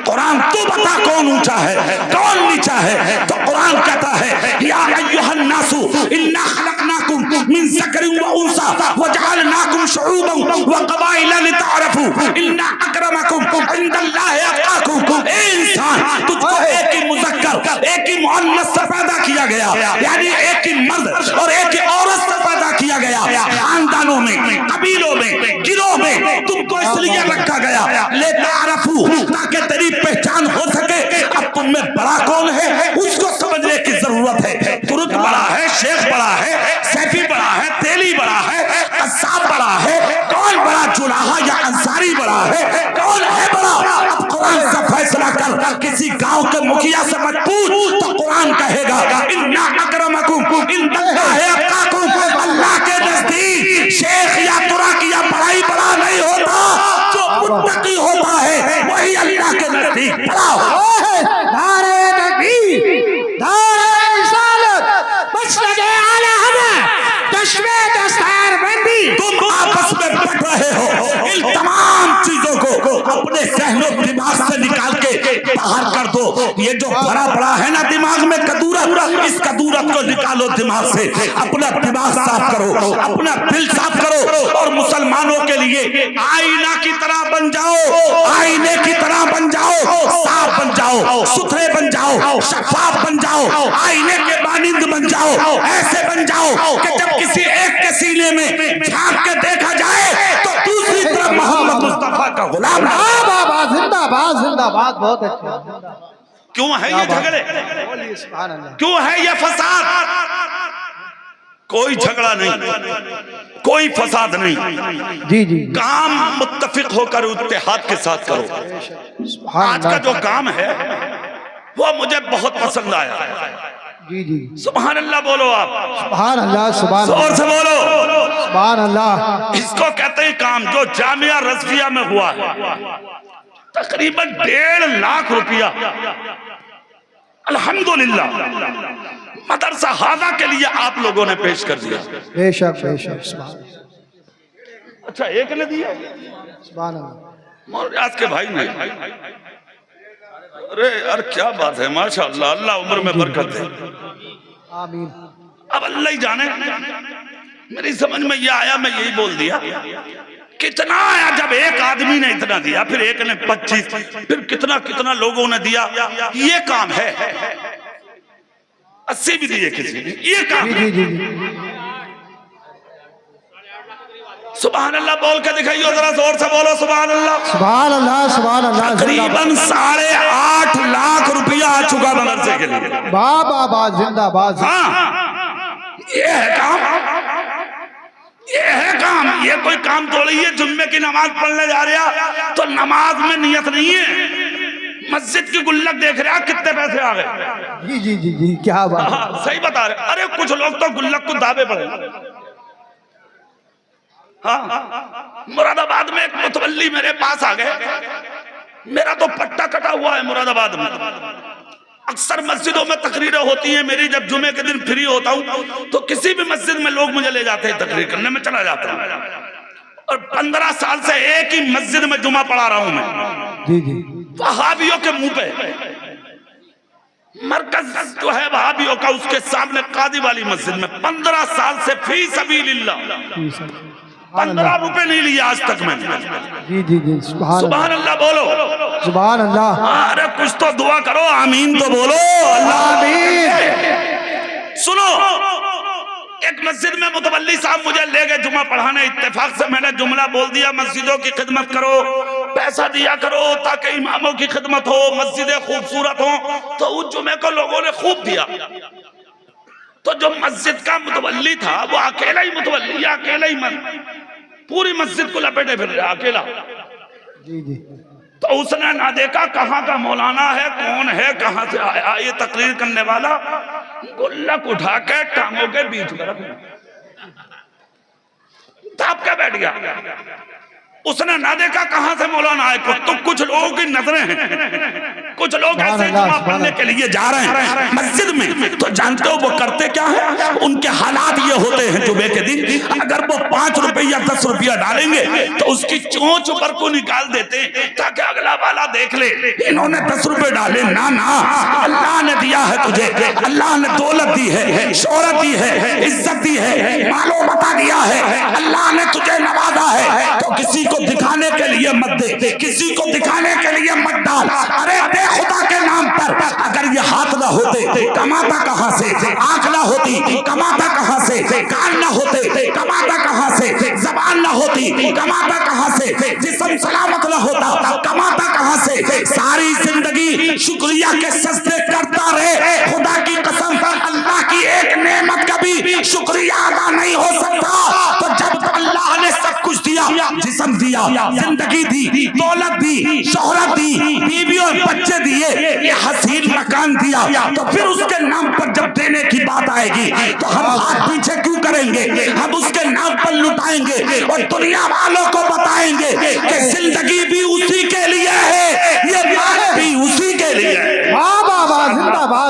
कुरान तू बता कौन ऊंचा है कौन नीचा है। तो कुरान कहता है या अय्युहन नासु इन्ना खलकनाकुम मिन ज़करिन व उन्सा व जअलनाकुम शुऊबन व क़बाइला लितअरफू इन्ना अकरमकुम इंदल्लाहि अत्क़ाकुम। ए इंसान, तुझको एक ही मुज़क्कर एक ही मुअन्नस से पैदा किया गया, यानी एक ही मर्द और एक ही औरत से पैदा किया गया। खानदानों में, कबीलों में, में तुमको इसलिए रखा गया लितअरफू, ताकि तेरी पहचान हो सके। अब तुम में बड़ा कौन है उसको समझने की जरूरत है। तुर्क बड़ा है, शेख बड़ा है, सैफी बड़ा है, तेली बड़ा है, कस्साब बड़ा है, कौन बड़ा जुलाहा या अंसारी बड़ा है, कौन है बड़ा? अब कुरान से फैसला कर। किसी गांव के मुखिया से मत पूछ, तो कुरान कहेगा इन्ना अकरमकुम इंदल्लाहि अत्क़ाकुम। अल्लाह के नजदीक शेख या तुरक या बड़ाई बड़ा नहीं होता, जो मुत्तकी होता है वही अल्लाह के नजदीक बड़ा होता है। नारे तकबीर, नारे रिसालत, मसलके आला हज़रत, चश्मे दस्तारबंदी। तुम आपस में बट रहे हो। इन तमाम चीजों को अपने ज़हनो दिमाग से निकाल के बाहर कर दो। ये जो भरा पड़ा है ना दिमाग में कदूरत, इस कदूरत को निकालो दिमाग से। अपना दिमाग साफ करो, अपना दिल साफ करो और मुसलमानों के लिए आईना की तरह बन जाओ, आईने की तरह बन जाओ, साफ बन जाओ, सुथरे बन जाओ, शफाफ बन जाओ, आईने के मानिंद बन जाओ। ऐसे बन जाओ कि जब किसी एक के सीने में झांक के देखा जाए तो दूसरी तरफ मोहम्मद मुस्तफा का गुलाम। जिंदाबाद जिंदाबाद, बहुत अच्छा। क्यों है ये झगड़े? सुभान अल्लाह। क्यों है ये फसाद? कोई झगड़ा नहीं, कोई फसाद नहीं। जी जी, काम मुत्तफिक होकर इत्तेहाद के साथ करो। आज का जो काम है वो मुझे बहुत पसंद आया। जी जी, सुभान अल्लाह बोलो आप। सुभान अल्लाह, सुभान जोर से बोलो सुभान अल्लाह। इसको कहते हैं काम, जो जामिया रज़विया में हुआ है। तकरीबन 1.5 लाख रुपया अल्हम्दुलिल्लाह मदरसा हाजा के लिए आप लोगों ने पेश कर दिया। बेशक बेशक, सुभान। अच्छा, एक ने दिया, सुभान अल्लाह। मौलाना के भाई ने। अरे यार क्या बात है, माशाअल्लाह, अल्लाह उम्र में बरकत दे। आमीन। अब अल्लाह ही जाने, मेरी समझ में ये आया, मैं यही बोल दिया। कितना आया जब एक आदमी ने इतना दिया, फिर एक ने 25, फिर कितना कितना लोगों ने दिया। ये काम है। 80 भी दिए किसी ने, ये काम। जी जी जी, सुभान अल्लाह बोल के दिखाइए, जरा जोर से बोलो सुभान अल्लाह। सुभान अल्लाह, सुभान अल्लाह। तकरीबन 8.5 लाख रुपया आ चुका मदरसे के लिए। वाह वाह वाह, जिंदाबाद। हाँ, ये है काम, ये है काम। ये कोई काम थोड़ी है जुम्मे की नमाज पढ़ने जा रहा तो नमाज में नियत नहीं है। मस्जिद की गुल्लक देख रहे हैं कितने पैसे आ गए। जी जी जी जी, क्या बात। हाँ, सही बता रहे। अरे कुछ लोग तो गुल्लक को दावे पड़े। हाँ, मुरादाबाद में एक मुतवल्ली मेरे पास आ गए। मेरा तो पट्टा कटा हुआ है मुरादाबाद में। अक्सर मस्जिदों में तकरीरें होती हैं मेरी, जब जुमे के दिन फ्री होता हूँ तो किसी भी मस्जिद में लोग मुझे ले जाते हैं, तकरीर करने में चला जाता हूँ। और 15 साल से एक ही मस्जिद में जुमा पढ़ा रहा हूँ मैं। जी जी, वहाबियों के मुंह पे मरकज जो है वहाबियों का, उसके सामने कादी वाली मस्जिद में 15 साल से फी सबीलिल्लाह 15 रुपए नहीं लिए आज तक मैंने। जी जी जी, सुभान अल्लाह बोलो। सुभान अल्लाह। अरे कुछ तो दुआ करो, आमीन तो बोलो। आमीन। सुनो, एक मस्जिद में मुतवल्ली साहब मुझे ले गए जुमा पढ़ाने। इत्तेफाक से मैंने जुमला बोल दिया, मस्जिदों की खिदमत करो, पैसा दिया करो ताकि इमामों की खिदमत हो, मस्जिदें खूबसूरत हो। तो उस जुमे को लोगों ने खूब दिया। तो जो मस्जिद का मुतवल्ली था वो अकेला ही मुतवल्ली, अकेला ही पूरी मस्जिद को लपेटे फिर रहा अकेला। जी जी, तो उसने ना देखा कहाँ का मौलाना है, कौन है, कहाँ से आया ये तकरीर करने वाला, गुल्लक उठा के टांगों के बीच में रख दाब के बैठ गया। उसने ना देखा कहां से मौलाना आए। तो कुछ लोगों की नजरें हैं, कुछ लोग ऐसे जुमा पढ़ने के लिए जा रहे हैं मस्जिद में, तो जानते हो वो करते क्या है? उनके हालात ये होते हैं जुमे के दिन अगर वो 5 रुपया 10 रुपया डालेंगे तो उसकी चोंच ऊपर को निकाल देते हैं ताकि अगला वाला देख ले इन्होंने 10 रुपए डाले। ना ना, अल्लाह ने दिया है तुझे, अल्लाह ने दौलत दी है, शोहरत दी है, इज्जत दी है, मालो बता दिया है, अल्लाह ने तुझे नवाजा है, तो किसी को दिखाने के लिए मत दे, किसी को दिखाने के लिए मत डाल। अरे दे खुदा के नाम पर। अगर ये हाथ ना होते कमाता कहां से, आंख ना होती कमाता कहां से, कान ना होते कमाता कहां से, जबान ना होती कमाता कहां से, जिस्म सलामत ना होता कमाता कहां से। सारी जिंदगी शुक्रिया के सजदे करता रहे, खुदा की कसम अल्लाह की एक नेमत का भी शुक्रिया अदा नहीं हो सकता। तो जब अल्लाह ने सब कुछ दिया, जिस्म दिया, जिंदगी दी, दौलत दी, शोहरत दी, बीवी और बच्चे दिए, ये हसीन मकान दिया, तो फिर उसके नाम पर जब देने की बात आएगी तो हम हाथ पीछे क्यों करेंगे? हम उसके नाम पर लुटाएंगे और दुनिया वालों को बताएंगे कि जिंदगी भी उसी के लिए है, ये माल भी उसी के लिए है।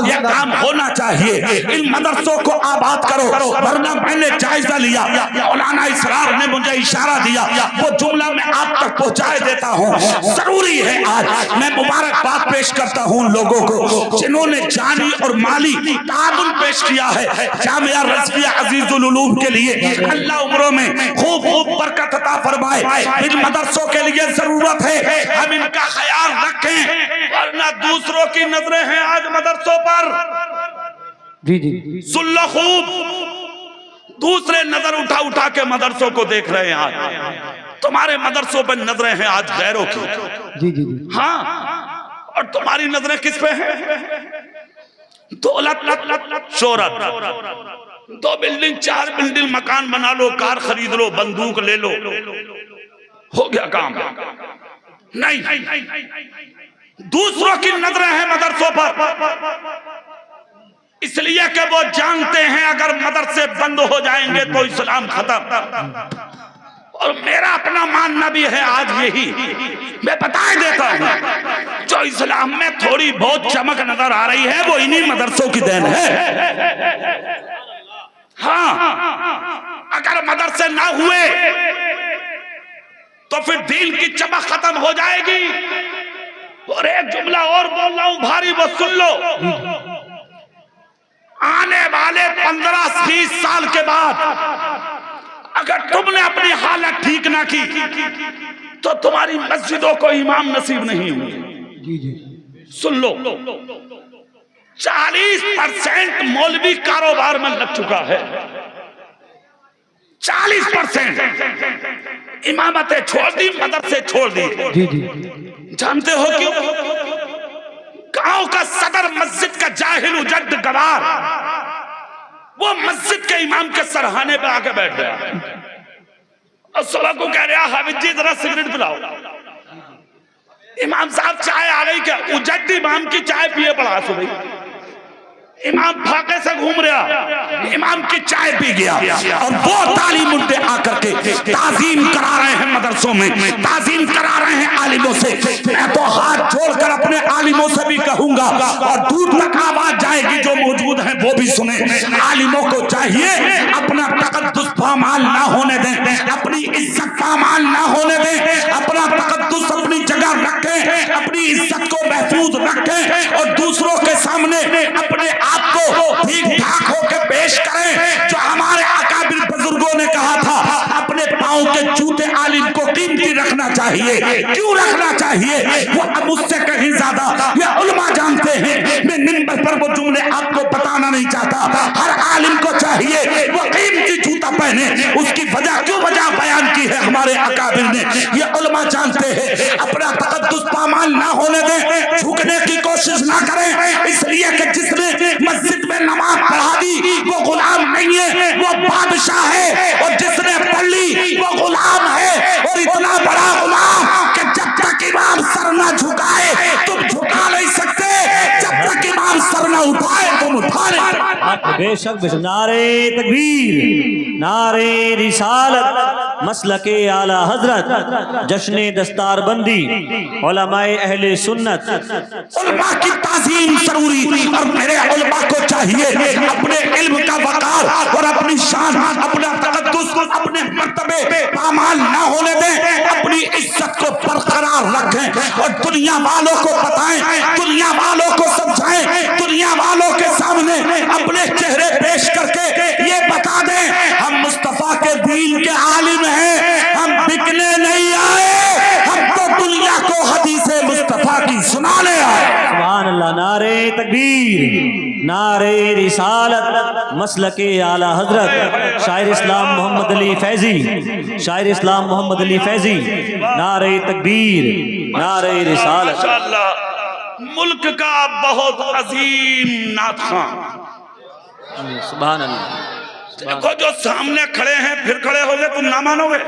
ये काम होना चाहिए। इन मदरसों को आबाद करो, वरना मैंने जायजा लिया, मौलाना इसरार ने मुझे इशारा दिया, वो जुमला मैं आप तक पहुंचाए देता हूं। जरूरी है आज मैं मुबारकबाद पेश करता हूं उन लोगों को जिन्होंने जानी और माली ताबुन पेश किया है जामिया रज़िया अजीजुल उलूम के लिए। अल्लाह उम्रों में खूब खूब बरकत अता फरमाए। इन मदरसों के लिए जरूरत है हम इनका ख्याल रखें, वरना दूसरों की नजरें हैं आज मदरसों पर। जी जी, सुन लो खूब, दूसरे नजर उठा उठा के मदरसों को देख रहे हैं आज। तुम्हारे मदरसों पर नजरें हैं आज गैरों की। जी जी जी, हाँ, और तुम्हारी नजरें किस पे हैं? दौलत, शोहरत। 2 बिल्डिंग 4 बिल्डिंग मकान बना लो, कार खरीद लो, बंदूक ले लो, हो गया काम। नहीं, दूसरों की नजरें हैं मदरसों पर, इसलिए कि वो जानते हैं अगर मदरसे बंद हो जाएंगे तो इस्लाम खत्म। और मेरा अपना मानना भी है आज यही, मैं बता देता हूं, जो इस्लाम में थोड़ी बहुत चमक नजर आ रही है वो इन्हीं मदरसों की देन है। हाँ, अगर मदरसे ना हुए तो फिर दीन की चमक खत्म हो जाएगी। और एक जुमला और बोल रहा हूं भारी, वो सुन लो। आने वाले 15-20 साल के बाद अगर तुमने अपनी हालत ठीक ना की तो तुम्हारी मस्जिदों को इमाम नसीब नहीं होंगे। सुन लो, 40% मौलवी कारोबार में लग चुका है, 40% इमामतें छोड़ दी, मदरसे छोड़ दी। जी जी, जानते हो क्यों? गांव का सदर मस्जिद का जाहिल उजड गवार वो मस्जिद के इमाम के सरहाने पे आके बैठ गया और सुबह को कह रहा हामिद जी जरा सिगरेट पिलाओ। इमाम साहब चाय आ गई क्या? उजड इमाम की चाय पिए पड़ा सुबह, इमाम फाके से घूम रहा, इमाम की चाय पी गया और वो तालीम उनके आकर के ताजीम करा रहे हैं मदरसों में, ताजीम करा रहे हैं आलिमों से। मैं तो हाथ जोड़कर अपने आलिमों से भी कहूंगा और दूर तक आवाज जाएगी, जो मौजूद हैं वो भी सुने। आलिमों को चाहिए अपना तकद्दुस पामाल ना होने दें, अपनी इज्जत पामाल ना होने दें, अपना तकद्दुस अपनी जगह रखें, अपनी इज्जत को महफूज रखें और दूसरों के सामने अपने आपको ठीक ठाक होकर पेश करें। जो हमारे अकाबिर बुजुर्गों ने कहा था, अपने पांव के जूते आलिम को कीमती रखना चाहिए। क्यों रखना चाहिए? वो अब मुझसे कहीं ज्यादा ये उलमा जानते हैं। मैं मिंबर पर वो जुमले आपको बताना नहीं चाहता। हर आलिम को चाहिए वो कीमती जूता पहने। उसकी वजह क्यों वजह बयान की है हमारे अकाबिर ने, ये उलमा जानते हैं। अपना तकद्दुस पामाल ना होने दें, झुकने की कोशिश ना करें, इसलिए कि जिसने मस्जिद में नमाज पढ़ा दी वो गुलाम नहीं है, वो बादशाह है। और जिसने पढ़ ली वो गुलाम है, और इतना बड़ा गुलाम कि जब तक इमाम सर ना बेशक बेशक। नारे तकबीर, नारे रिसालत, मसलके आला हजरत, जश्न दस्तार बंदी, उलमाए अहले सुन्नत। उलमा की ताज़ीम जरूरी, और मेरे उलमा को चाहिए अपने इल्म का वकार और अपनी शान, अपना तकद्दुस, अपने मर्तबे पामाल ना होने दें, अपनी इज्जत को बरकरार रखें और दुनिया वालों को बताएं, दुनिया वालों को समझाएं, दुनिया वालों के सामने अपने चेहरे पेश करके ये बता दें हम मुस्तफा के दीन के आलिम हैं, हम बिकने नहीं आए, हम तो दुनिया को हदीसे मुस्तफा की सुनाने आए। सुभान अल्लाह। नारे तकबीर, नारे रिसालत, मसलके आला हजरत, शायर इस्लाम मोहम्मद अली फैजी, शायर इस्लाम मोहम्मद अली फैजी। नारे तकबीर, नारे रिसालत। माशाअल्लाह, मुल्क का बहुत अजीम नात खां। सुभान अल्लाह। देखो जो सामने खड़े हैं, फिर खड़े हो गए, तुम ना मानोगे।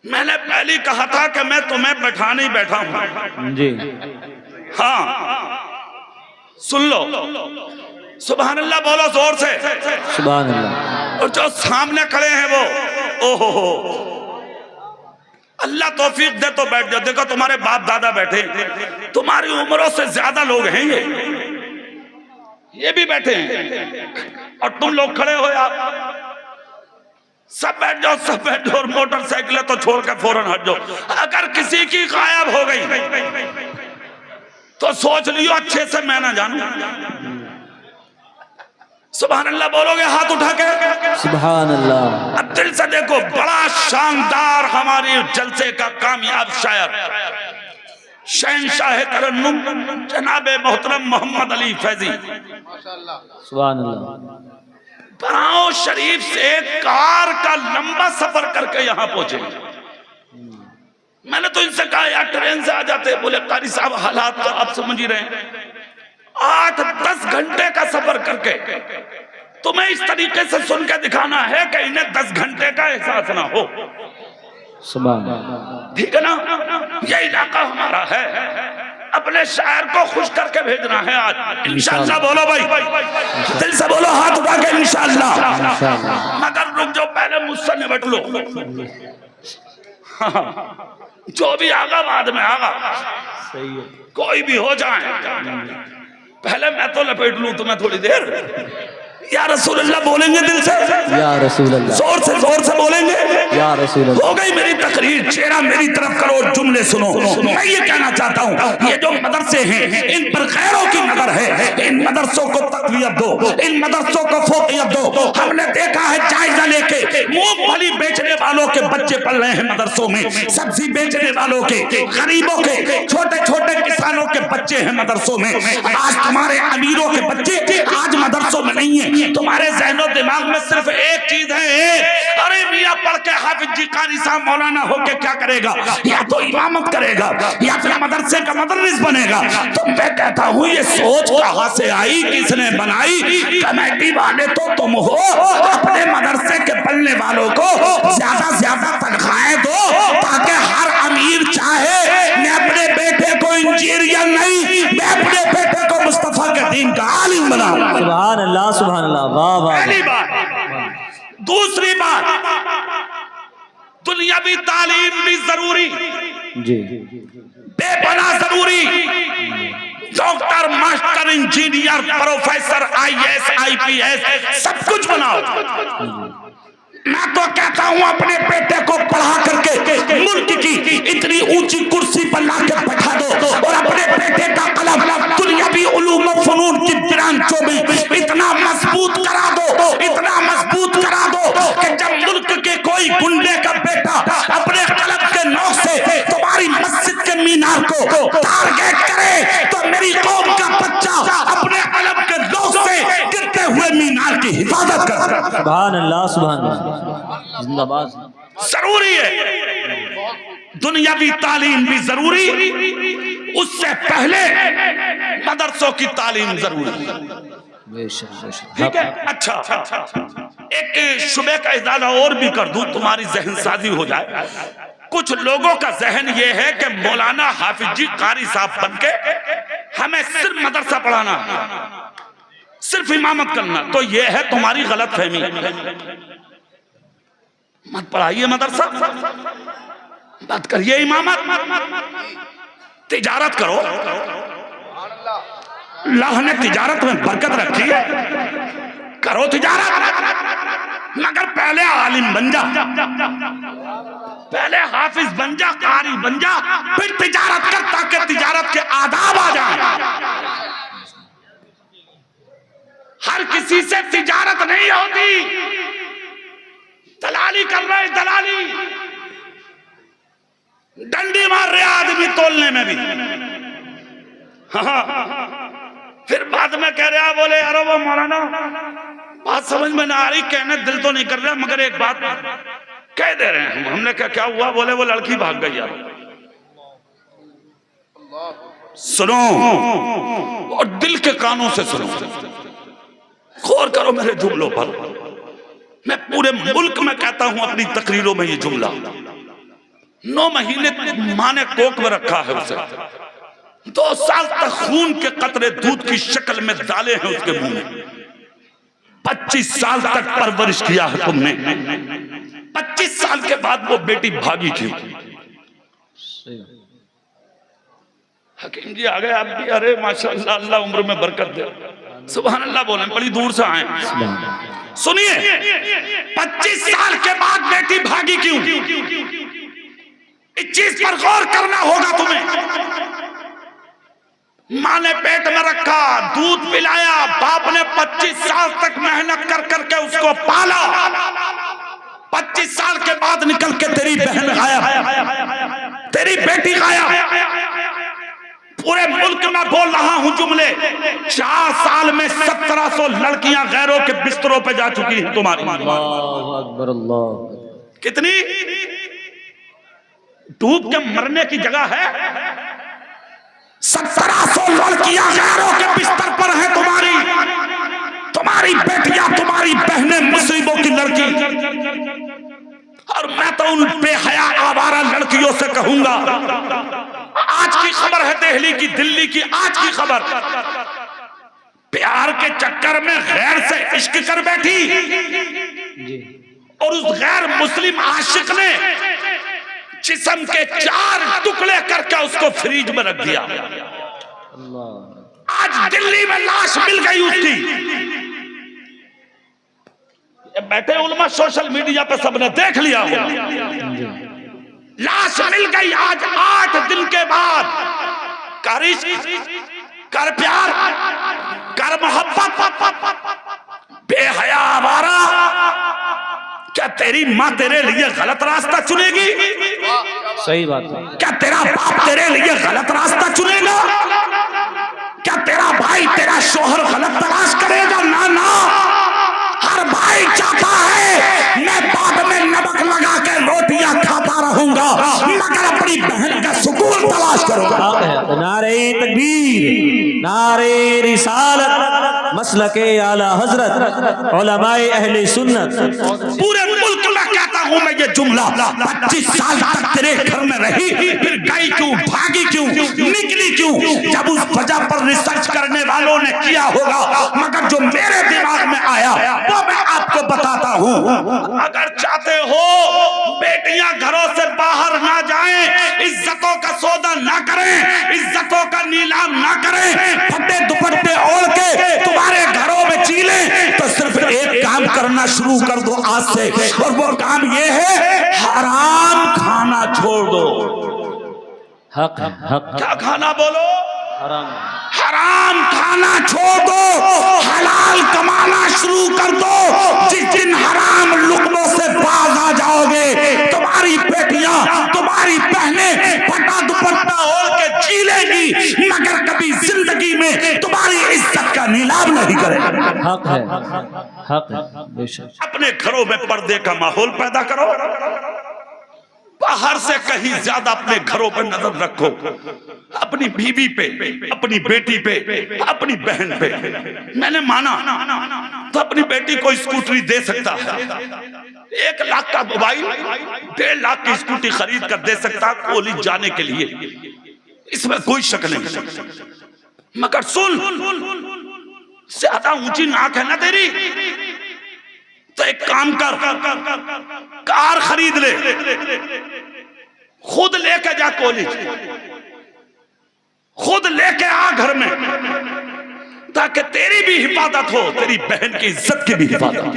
मैंने पहले कहा था कि मैं तुम्हें बैठा नहीं बैठा हूं जी। हाँ, सुन लो, सुभान अल्लाह बोलो जोर से। सुभान अल्लाह। और जो सामने खड़े हैं वो, ओहो हो, अल्लाह तौफीक दे तो बैठ जाओ। देखो तुम्हारे बाप दादा बैठे, तुम्हारी उम्रों से ज्यादा लोग हैं, ये भी बैठे हैं, और तुम लोग खड़े हो यार। सब बैठ जाओ, सब बैठ जाओ, और मोटरसाइकिलें तो छोड़ के फौरन हट जाओ। अगर किसी की गायब हो गई तो सोच लियो अच्छे से मैं ना जानू। सुभान अल्लाह बोलोगे हाथ उठा के? सुभान अल्लाह। अब दिल से देखो, बड़ा शानदार हमारे जलसे का कामयाब शायर शहंशाह तरन्नुम जनाब मोहतरम मोहम्मद अली फैजी सुभान अल्लाह। बराओ शरीफ से कार का लंबा सफर करके यहाँ पहुंचे। मैंने तो इनसे कहा यार ट्रेन से आ जाते, बोले कारी साहब हालात तो आप समझ ही रहे हैं, 8-10 घंटे का सफर करके तुम्हें इस तरीके से सुन के दिखाना है कि इन्हें 10 घंटे का एहसास ना हो। सुभान। ठीक है ना, ये इलाका हमारा है, अपने शायर को खुश करके भेजना है आज इंशाअल्लाह। बोलो भाई, दिल से बोलो, हाथ उठा के इंशाअल्लाह। मगर रुक जाओ, पहले मुझसे निपट लो। जो भी आगा बाद में आगा, सही है। कोई भी हो जाए, पहले मैं तो लपेट लूं तुम्हें थोड़ी देर। या रसूल अल्लाह बोलेंगे दिल से, या रसूल अल्लाह, जोर से बोलेंगे। या रसूल अल्लाह। हो गई मेरी तकरीर, चेहरा मेरी तरफ करो, जुमले सुनो। मैं ये कहना चाहता हूँ, ये जो मदरसे हैं इन पर गैरों की नजर है, इन मदरसों को तकवीयत दो, इन मदरसों को फोकियत दो। हमने देखा है जायजा लेके मूंगफली बेचने वालों के बच्चे पल रहे हैं मदरसों में, सब्जी बेचने वालों के, गरीबों के, छोटे छोटे किसानों के बच्चे हैं मदरसों में। आज तुम्हारे अमीरों के बच्चे आज मदरसों में नहीं है। तुम्हारे ज़हनो दिमाग में सिर्फ एक चीज है, अरे मियां पढ़ के हाफिज जी कारी साहब मौलाना होके क्या करेगा, या तो इमामत करेगा या फिर मदरसे का मदरस बनेगा। तो मैं कहता हूँ ये सोच कहाँ से आई, किसने बनाई? कमेटी वाले तो तुम हो, अपने मदरसे के पढ़ने वालों को ज्यादा ज्यादा तनख्वाहें दो ताकि हर अमीर चाहे मैं अपने बेटे को इंजीनियर नहीं, मैं अपने बेटे को मुस्तफा के दीन का आलिम बनाऊं। सुभान अल्लाह, सुभान अल्लाह। वाह वाह। पहली बात। दूसरी बात, दुनियावी तालीम भी जरूरी, जी, बेपनाह जरूरी। Doctor, master, engineer, professor, IAS, IPS सब कुछ बनाओ। मैं तो कहता हूं अपने बेटे को पढ़ा करके मुल्क की इतनी ऊंची कुर्सी पर लाके बैठा दो, और अपने बेटे का कलम दुनियावी उलूम व फनून की ब्रांचों में इतना मजबूत करा दो, इतना मजबूत करा दो कि जब मुल्क के कोई गुंडे का बेटा अपने कलम के नोक से तुम्हारी मस्जिद के मीनार को टारगेट करे तो मेरी कौम का बच्चा अपने कलम के नोक से गिरते हुए मीनार की हिफाजत करे। सुभान अल्लाह, सुभान अल्लाह। जिंदाबाद। जरूरी है दुनियावी तालीम भी जरूरी, उससे पहले मदरसों की तालीम जरूरी। ठीक है, अच्छा एक शुबे का इजाला और भी कर दूं, तुम्हारी जहन साजी हो जाए। कुछ लोगों का जहन ये है कि मौलाना हाफिज जी कारी साहब बनके हमें सिर्फ मदरसा पढ़ाना है। सिर्फ इमामत करना, तो ये है तुम्हारी गलत फहमी। मत पढ़ाइए मदरसा, मत करिए इमामत, तिजारत करो। अल्लाह ने तिजारत में बरकत रखी है, करो तिजारत, मगर पहले आलिम बन जा, पहले हाफिज बन जा, कारी बन जा, फिर तिजारत कर, ताकि तिजारत के आदाब आ जाए। हर किसी से तिजारत नहीं होती। दलाली कर रहे, दलाली, डंडी मार रहे आदमी तोलने में भी। हाँ, फिर बाद में कह रहे बोले अरे वो मौलाना बात समझ में ना आ रही, कहने दिल तो नहीं कर रहा, मगर एक बात कह दे रहे हैं। हमने क्या हुआ? बोले वो लड़की भाग गई यार। सुनो और दिल के कानों से सुनो, गौर करो मेरे जुमलों पर। मैं पूरे मुल्क में कहता हूं अपनी तकरीरों में ये जुमला। 9 महीने मां ने कोक में रखा है उसे, 2 साल तक खून के कतरे दूध की शक्ल में डाले हैं उसके मुंह में, 25 साल तक परवरिश किया है तुमने। 25 साल के बाद वो बेटी भागी क्यों? हकीम जी आ गए आप भी। अरे माशाअल्लाह, अल्लाह उम्र में बरकत दे। सुभान अल्लाह बोले, बड़ी दूर से आए। सुनिए, 25 साल के बाद बेटी भागी क्यों? इस चीज पर गौर करना होगा तुम्हें। मां ने पेट में रखा, दूध पिलाया, बाप ने 25 साल तक मेहनत कर करके उसको पाला। 25 साल के बाद निकल के तेरी बहन गायब, तेरी बेटी गायब। पूरे मुल्क में बोल रहा हूं जुमले। 4 साल में 1700 लड़कियां गैरों के बिस्तरों पे जा चुकी हैं तुम्हारी। अल्लाह अकबर, अल्लाह। कितनी डूब के मरने की जगह है? 1700 लड़कियां गैरों के बिस्तर पर हैं तुम्हारी, तुम्हारी बेटियां, तुम्हारी बहनें मुसीबों की लड़की। और मैं तो उन बेहया आवारा लड़कियों से कहूंगा, आज की खबर है दिल्ली की, दिल्ली की आज की खबर, प्यार के चक्कर में गैर से इश्क कर बैठी और उस गैर मुस्लिम आशिक ने जिस्म के 4 टुकड़े करके उसको फ्रिज में रख दिया। आज दिल्ली में लाश मिल गई उसकी। बैठे उलमा सोशल मीडिया पे सबने देख लिया हो, लाश मिल गई आज 8 दिन के बाद। कर इश्क, कर प्यार, कर मोहब्बत, बेहया आवारा, क्या तेरी माँ तेरे लिए गलत रास्ता चुनेगी? सही बात है। क्या तेरा बाप तेरे लिए गलत रास्ता चुनेगा? क्या तेरा भाई, तेरा शोहर गलत तलाश करेगा? ना ना, हर भाई चाहता है मैं बाद में नमक लगा के रोटियां खाता रहूंगा, मगर अपनी बहन का सुकून तलाश करूंगा। नारे तकबीर, नारे रिसालत, मसलके आला हजरत, उलमाए अहले सुन्नत। पूरे मुल्क में कहता हूं मैं ये जुमला। 25 साल तक तेरे घर में रही, फिर गई क्यों, भागी क्यों, निकली क्यों? जब उस वजह पर रिसर्च करने वालों ने किया होगा, मगर जो मेरे दिमाग में आया वो मैं आपको बताता हूं। अगर चाहते हो बेटियां घरों से बाहर ना जाएं, इज्जतों का सौदा ना करें, इज्जतों का नीलाम ना करें, फटे दुपट्टे ओढ़ के तुम्हारे घरों में चीले, तो सिर्फ एक काम करना शुरू कर दो आज से, और वो काम ये है, हराम खाना छोड़ दो। हक हक, क्या खाना बोलो? हराम। हराम खाना छोड़ दो, हलाल कमाना शुरू कर दो। जिस दिन हराम लुकमों से बाज आ जाओगे, तुम्हारी बेटियां, तुम्हारी बहनें फटा दुपट्टा ओढ़ के चीलेंगी, मगर कभी जिंदगी में तुम्हारी इज्जत का नीलाम नहीं करेंगे। हक है, हक है, बेशक। अपने घरों में पर्दे का माहौल पैदा करो, बाहर से कहीं ज्यादा अपने घरों पर नजर रखो, अपनी बीवी पे, अपनी बेटी पे, अपनी बहन पे। मैंने माना तो अपनी बेटी को स्कूटरी दे सकता है, 1 लाख का मोबाइल, 1.5 लाख की स्कूटी खरीद कर दे सकता कॉलेज जाने के लिए, इसमें कोई शक नहीं। मगर सुन, ज्यादा ऊंची नाक है ना तेरी, तो एक काम कर, कार खरीद ले, खुद लेके जा कॉलेज, खुद लेके आ घर में, ताकि तेरी भी हिफाजत हो, तेरी बहन की इज्जत की भी हिफाजत हो।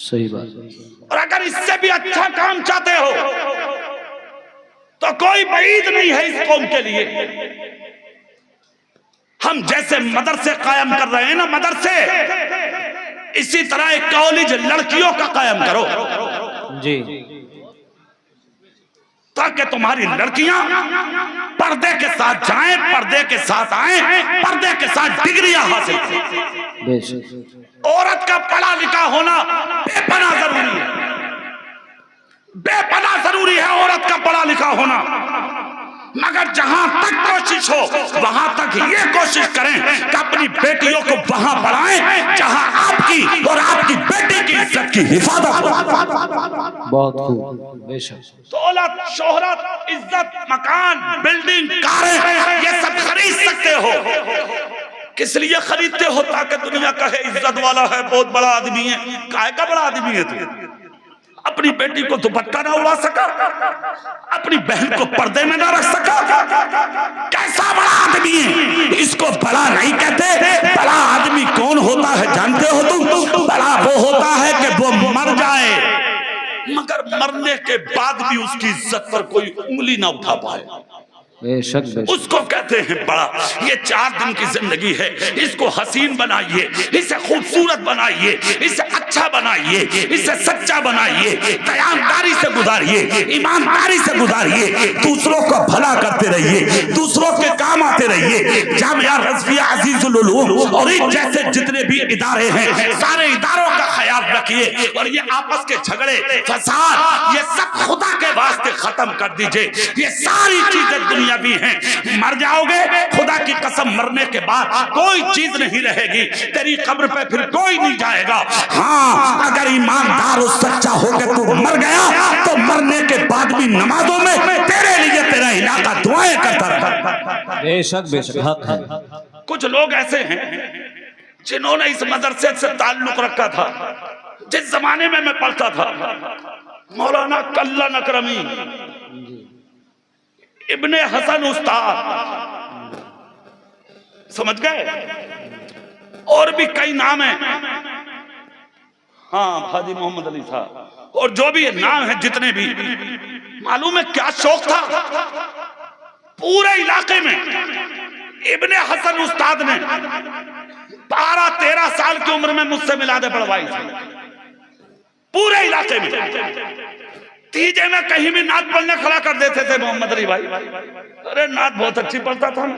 सही बात। और अगर इससे भी अच्छा काम चाहते हो तो कोई बईद नहीं है इस कौम के लिए। हम जैसे मदरसे कायम कर रहे हैं ना, मदरसे, इसी तरह एक कॉलेज लड़कियों का कायम करो जी, ताकि तुम्हारी लड़कियां पर्दे के साथ जाएं, पर्दे के साथ आएं, पर्दे के साथ डिग्रियां हासिल करें। बेशक। औरत का पढ़ा लिखा होना बेपनाह जरूरी है, बेपनाह जरूरी है औरत का पढ़ा लिखा होना। मगर जहां तक कोशिश हो वहां तक ये कोशिश करें कि अपनी बेटियों को वहां पढ़ाएं जहां आपकी और आपकी बेटी की इज्जत की हिफाजत हो। बहुत खूब। बेशक। दौलत, शोहरत, इज्जत, मकान, बिल्डिंग, कारें, ये सब खरीद सकते हो। किस लिए खरीदते हो? ताकि दुनिया कहे इज्जत वाला है, बहुत बड़ा आदमी है। काहे का बड़ा आदमी है तू? अपनी बेटी को दुपट्टा ना उड़ा सका, अपनी बहन को पर्दे में ना रख सका, कैसा बड़ा आदमी है? इसको बड़ा नहीं कहते। बड़ा आदमी कौन होता है जानते हो तुम? बड़ा वो होता है कि वो मर जाए मगर मरने के बाद भी उसकी इज्जत पर कोई उंगली ना उठा पाए, बेशक। उसको कहते हैं बड़ा। ये 4 दिन की जिंदगी है, इसको हसीन बनाइए, इसे खूबसूरत बनाइए, इसे अच्छा बनाइए, इसे सच्चा बनाइए, दयानदारी से गुजारिए, ईमानदारी से गुजारिए, दूसरों को भला करते रहिए, दूसरों के काम आते रहिए। जामिया रज़विया अज़ीज़ुल उलूम और इन जैसे जितने भी इदारे हैं, सारे इदारों का ख्याल रखिए। और ये आपस के झगड़े, फसाद, ये सब खुदा के वास्ते खत्म कर दीजिए। ये सारी चीजें दुनिया भी हैं। मर जाओगे, खुदा की कसम, मरने के बाद कोई चीज नहीं रहेगी, तेरी कब्र पे फिर कोई नहीं जाएगा। हाँ, अगर ईमानदार और सच्चा होकर तू मर गया तो मरने के बाद भी नमाजों में तेरे लिए तेरा इलाका दुआएं करता रहा। बेशक बेशक, हक है। कुछ लोग ऐसे हैं जिन्होंने इस मदरसे से ताल्लुक रखा था। जिस जमाने में मैं पढ़ता था, मौलाना कल्ला नकरमी, इब्ने हसन उस्ताद, समझ गए, और भी कई नाम हैं। हाँ, हाजी मोहम्मद अली साहब, और जो भी नाम है जितने भी, मालूम है क्या शौक था? पूरे इलाके में इब्ने हसन उस्ताद ने 12-13 साल की उम्र में मुझसे मिलादे पढ़वाई थी, पूरे इलाके में। तीजे में कहीं भी नात पढ़ने खड़ा कर देते थे मोहम्मद अली भाई। अरे नात बहुत अच्छी पढ़ता था ना।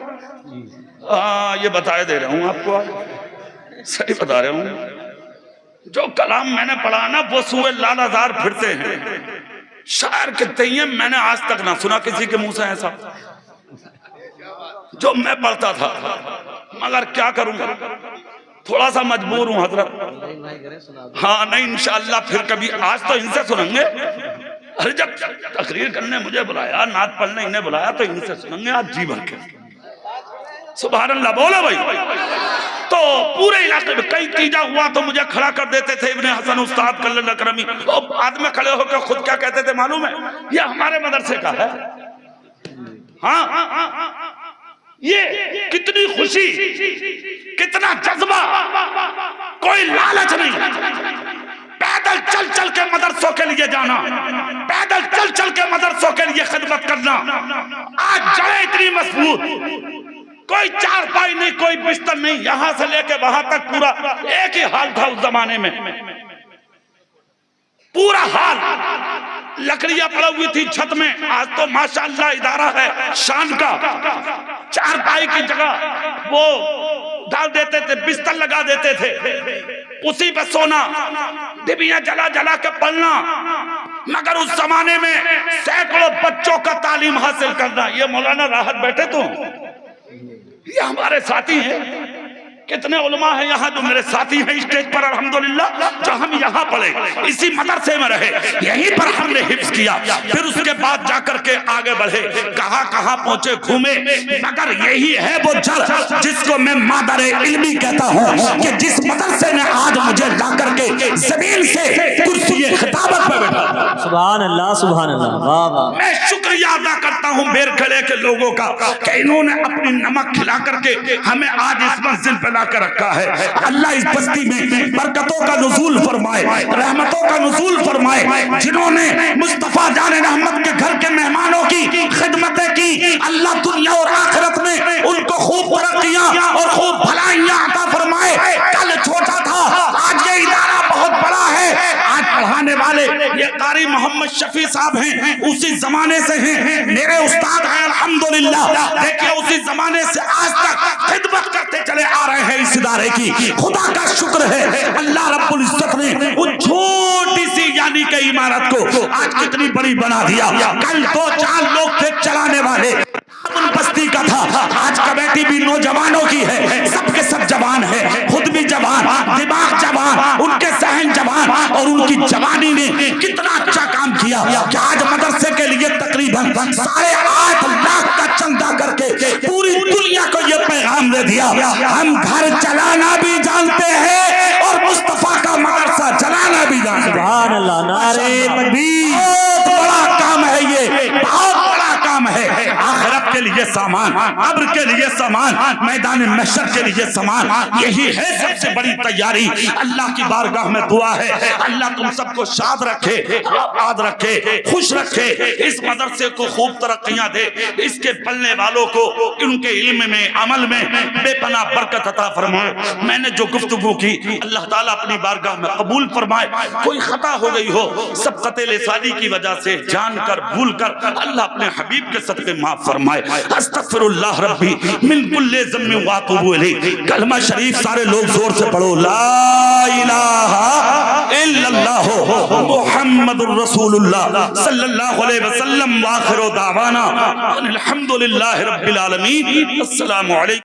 हाँ, ये बताए दे रहा हूँ आपको, सही बता रहा हूँ। जो कलाम मैंने पढ़ा ना, वो सूरह लाल हजार फिरते हैं। शायर के तय्यम मैंने आज तक ना सुना किसी के मुंह से ऐसा, जो मैं पढ़ता था। मगर क्या करूंगा, थोड़ा सा मजबूर हूँ हजरत। हाँ, नहीं, इंशाअल्लाह फिर कभी, आज तो इनसे सुनेंगे। अरे जब तकरीर करने मुझे बुलाया, नात पढ़ने इन्हें बुलाया, तो इनसे सुनेंगे आज जी भर के। सुभान अल्लाह बोलो भाई। तो पूरे इलाके में कई तीजा हुआ तो मुझे खड़ा कर देते थे इब्ने हसन उस्ताद कल्ला नकरमी। और बाद में खड़े होकर खुद क्या कहते थे मालूम है? ये हमारे मदरसे का है। हाँ, ये कितनी खुशी, कितना जज्बा, कोई लालच नहीं। पैदल चल चल के मदरसों के लिए जाना, पैदल चल चल के मदरसों के लिए खिदमत करना। आज जड़ें इतनी मजबूत, कोई चारपाई नहीं, कोई बिस्तर नहीं, यहां से लेके वहां तक पूरा एक ही हाल था उस जमाने में। पूरा हाल, लकड़ियां पड़ी हुई थी छत में। आज तो माशाअल्लाह इदारा है शान का, चारपाई की जगह वो डाल देते थे, बिस्तर लगा देते थे, उसी पे सोना, डिबियां जला जला के पढ़ना। मगर उस जमाने में सैकड़ों बच्चों का तालीम हासिल करना। ये मौलाना राहत बैठे तो, ये हमारे साथी हैं। कितने उलमा हैं यहाँ जो मेरे साथी हैं स्टेज पर, अल्हम्दुलिल्लाह, जो हम यहाँ पढ़े, इसी मदरसे में रहे, यहीं पर हमने हिफ्ज़ किया, फिर उसके बाद जाकर के आगे बढ़े, कहां पहुंचे, घूमे, मगर यही है वो जड़ जिसको मैं मादरे इल्मी कहता हूं कि जिस मदरसे ने आज मुझे ला करके जमीन से कुर्सी खिताबत पे बैठा। सुभान अल्लाह, सुभान अल्लाह, वाह वाह। मैं शुक्रिया अदा करता हूं बेरखड़े के लोगों का कि इन्होंने अपनी नमक खिला करके हमें आज इस मंजिल पे ला कर रखा है। अल्लाह इस बस्ती में बरकतों का नुज़ूल फरमाए, रहमतों का नुज़ूल फरमाए। जिन्होंने मुस्तफा जाने रहमत के घर के मेहमानों की खिदमतें की, अल्लाह दुनिया और आखिरत में उनको खूब तरक्कियां और खूब भलाइयां अता फरमाए। कल छोटा था, आज ये इदारा बहुत बड़ा है। आज पढ़ाने वाले ये कारी मोहम्मद शफी साहब हैं, उसी जमाने से हैं, मेरे उस्ताद हैं अल्हम्दुलिल्लाह। देखिए उसी जमाने से आज तक खिदमत करते चले आ रहे हैं इस इदारे की। खुदा का शुक्र है अल्लाह रब्बुल इज्जत ने उस छोटी सी यानी कि इमारत को आज कितनी बड़ी बना दिया। कल 2-4 लोग थे चलाने वाले, बस्ती का था, आज कमेटी भी नौजवानों की है, सबके सब जवान है, खुद भी जवान, दिमाग जवान, उनके सहन जवान, और उनकी जवानी ने कितना अच्छा काम किया कि आज मदरसे के लिए तकरीबन 8.5 लाख का चंदा करके पूरी दुनिया को ये पैगाम दे दिया, हम घर चलाना भी जानते हैं और मुस्तफा का मदरसा चलाना भी जानते हैं। सुभान अल्लाह, नारे तकबीर। बहुत बड़ा काम है ये, बहुत बड़ा काम है। आखिरत के लिए सामान, कब्र के लिए सामान, मैदान महशर के लिए सामान, यही है सबसे बड़ी तैयारी। अल्लाह की बारगाह में दुआ है अल्लाह तुम सबको शाद रखे, आबाद रखे, खुश रखे, इस मदरसे को खूब तरक्कियां दे, इसके पलने वालों को उनके इल्म में, अमल में बेपनाह बरकत अता फरमाए। मैंने जो गुफ्तगू की अल्लाह ताला अपनी बारगाह में कबूल फरमाए। कोई खता हो गई हो सब कतेले सादी की वजह से जानकर भूलकर, अल्लाह अपने हबीब के सदके माफ फरमाए। अस्तगफिरुल्लाह रब्बी मिन कुल्ली ज़म्बिन व अतूबु इलैहि। कलमा शरीफ सारे लोग जोर से पढ़ो, ला इलाहा इल्लल्लाह मुहम्मदुर रसूलुल्लाह सल्लल्लाहु अलैहि वसल्लम। व आखिरु दावाना अनिल हम्दुलिल्लाहि रब्बिल आलमीन। अस्सलामु अलैकुम।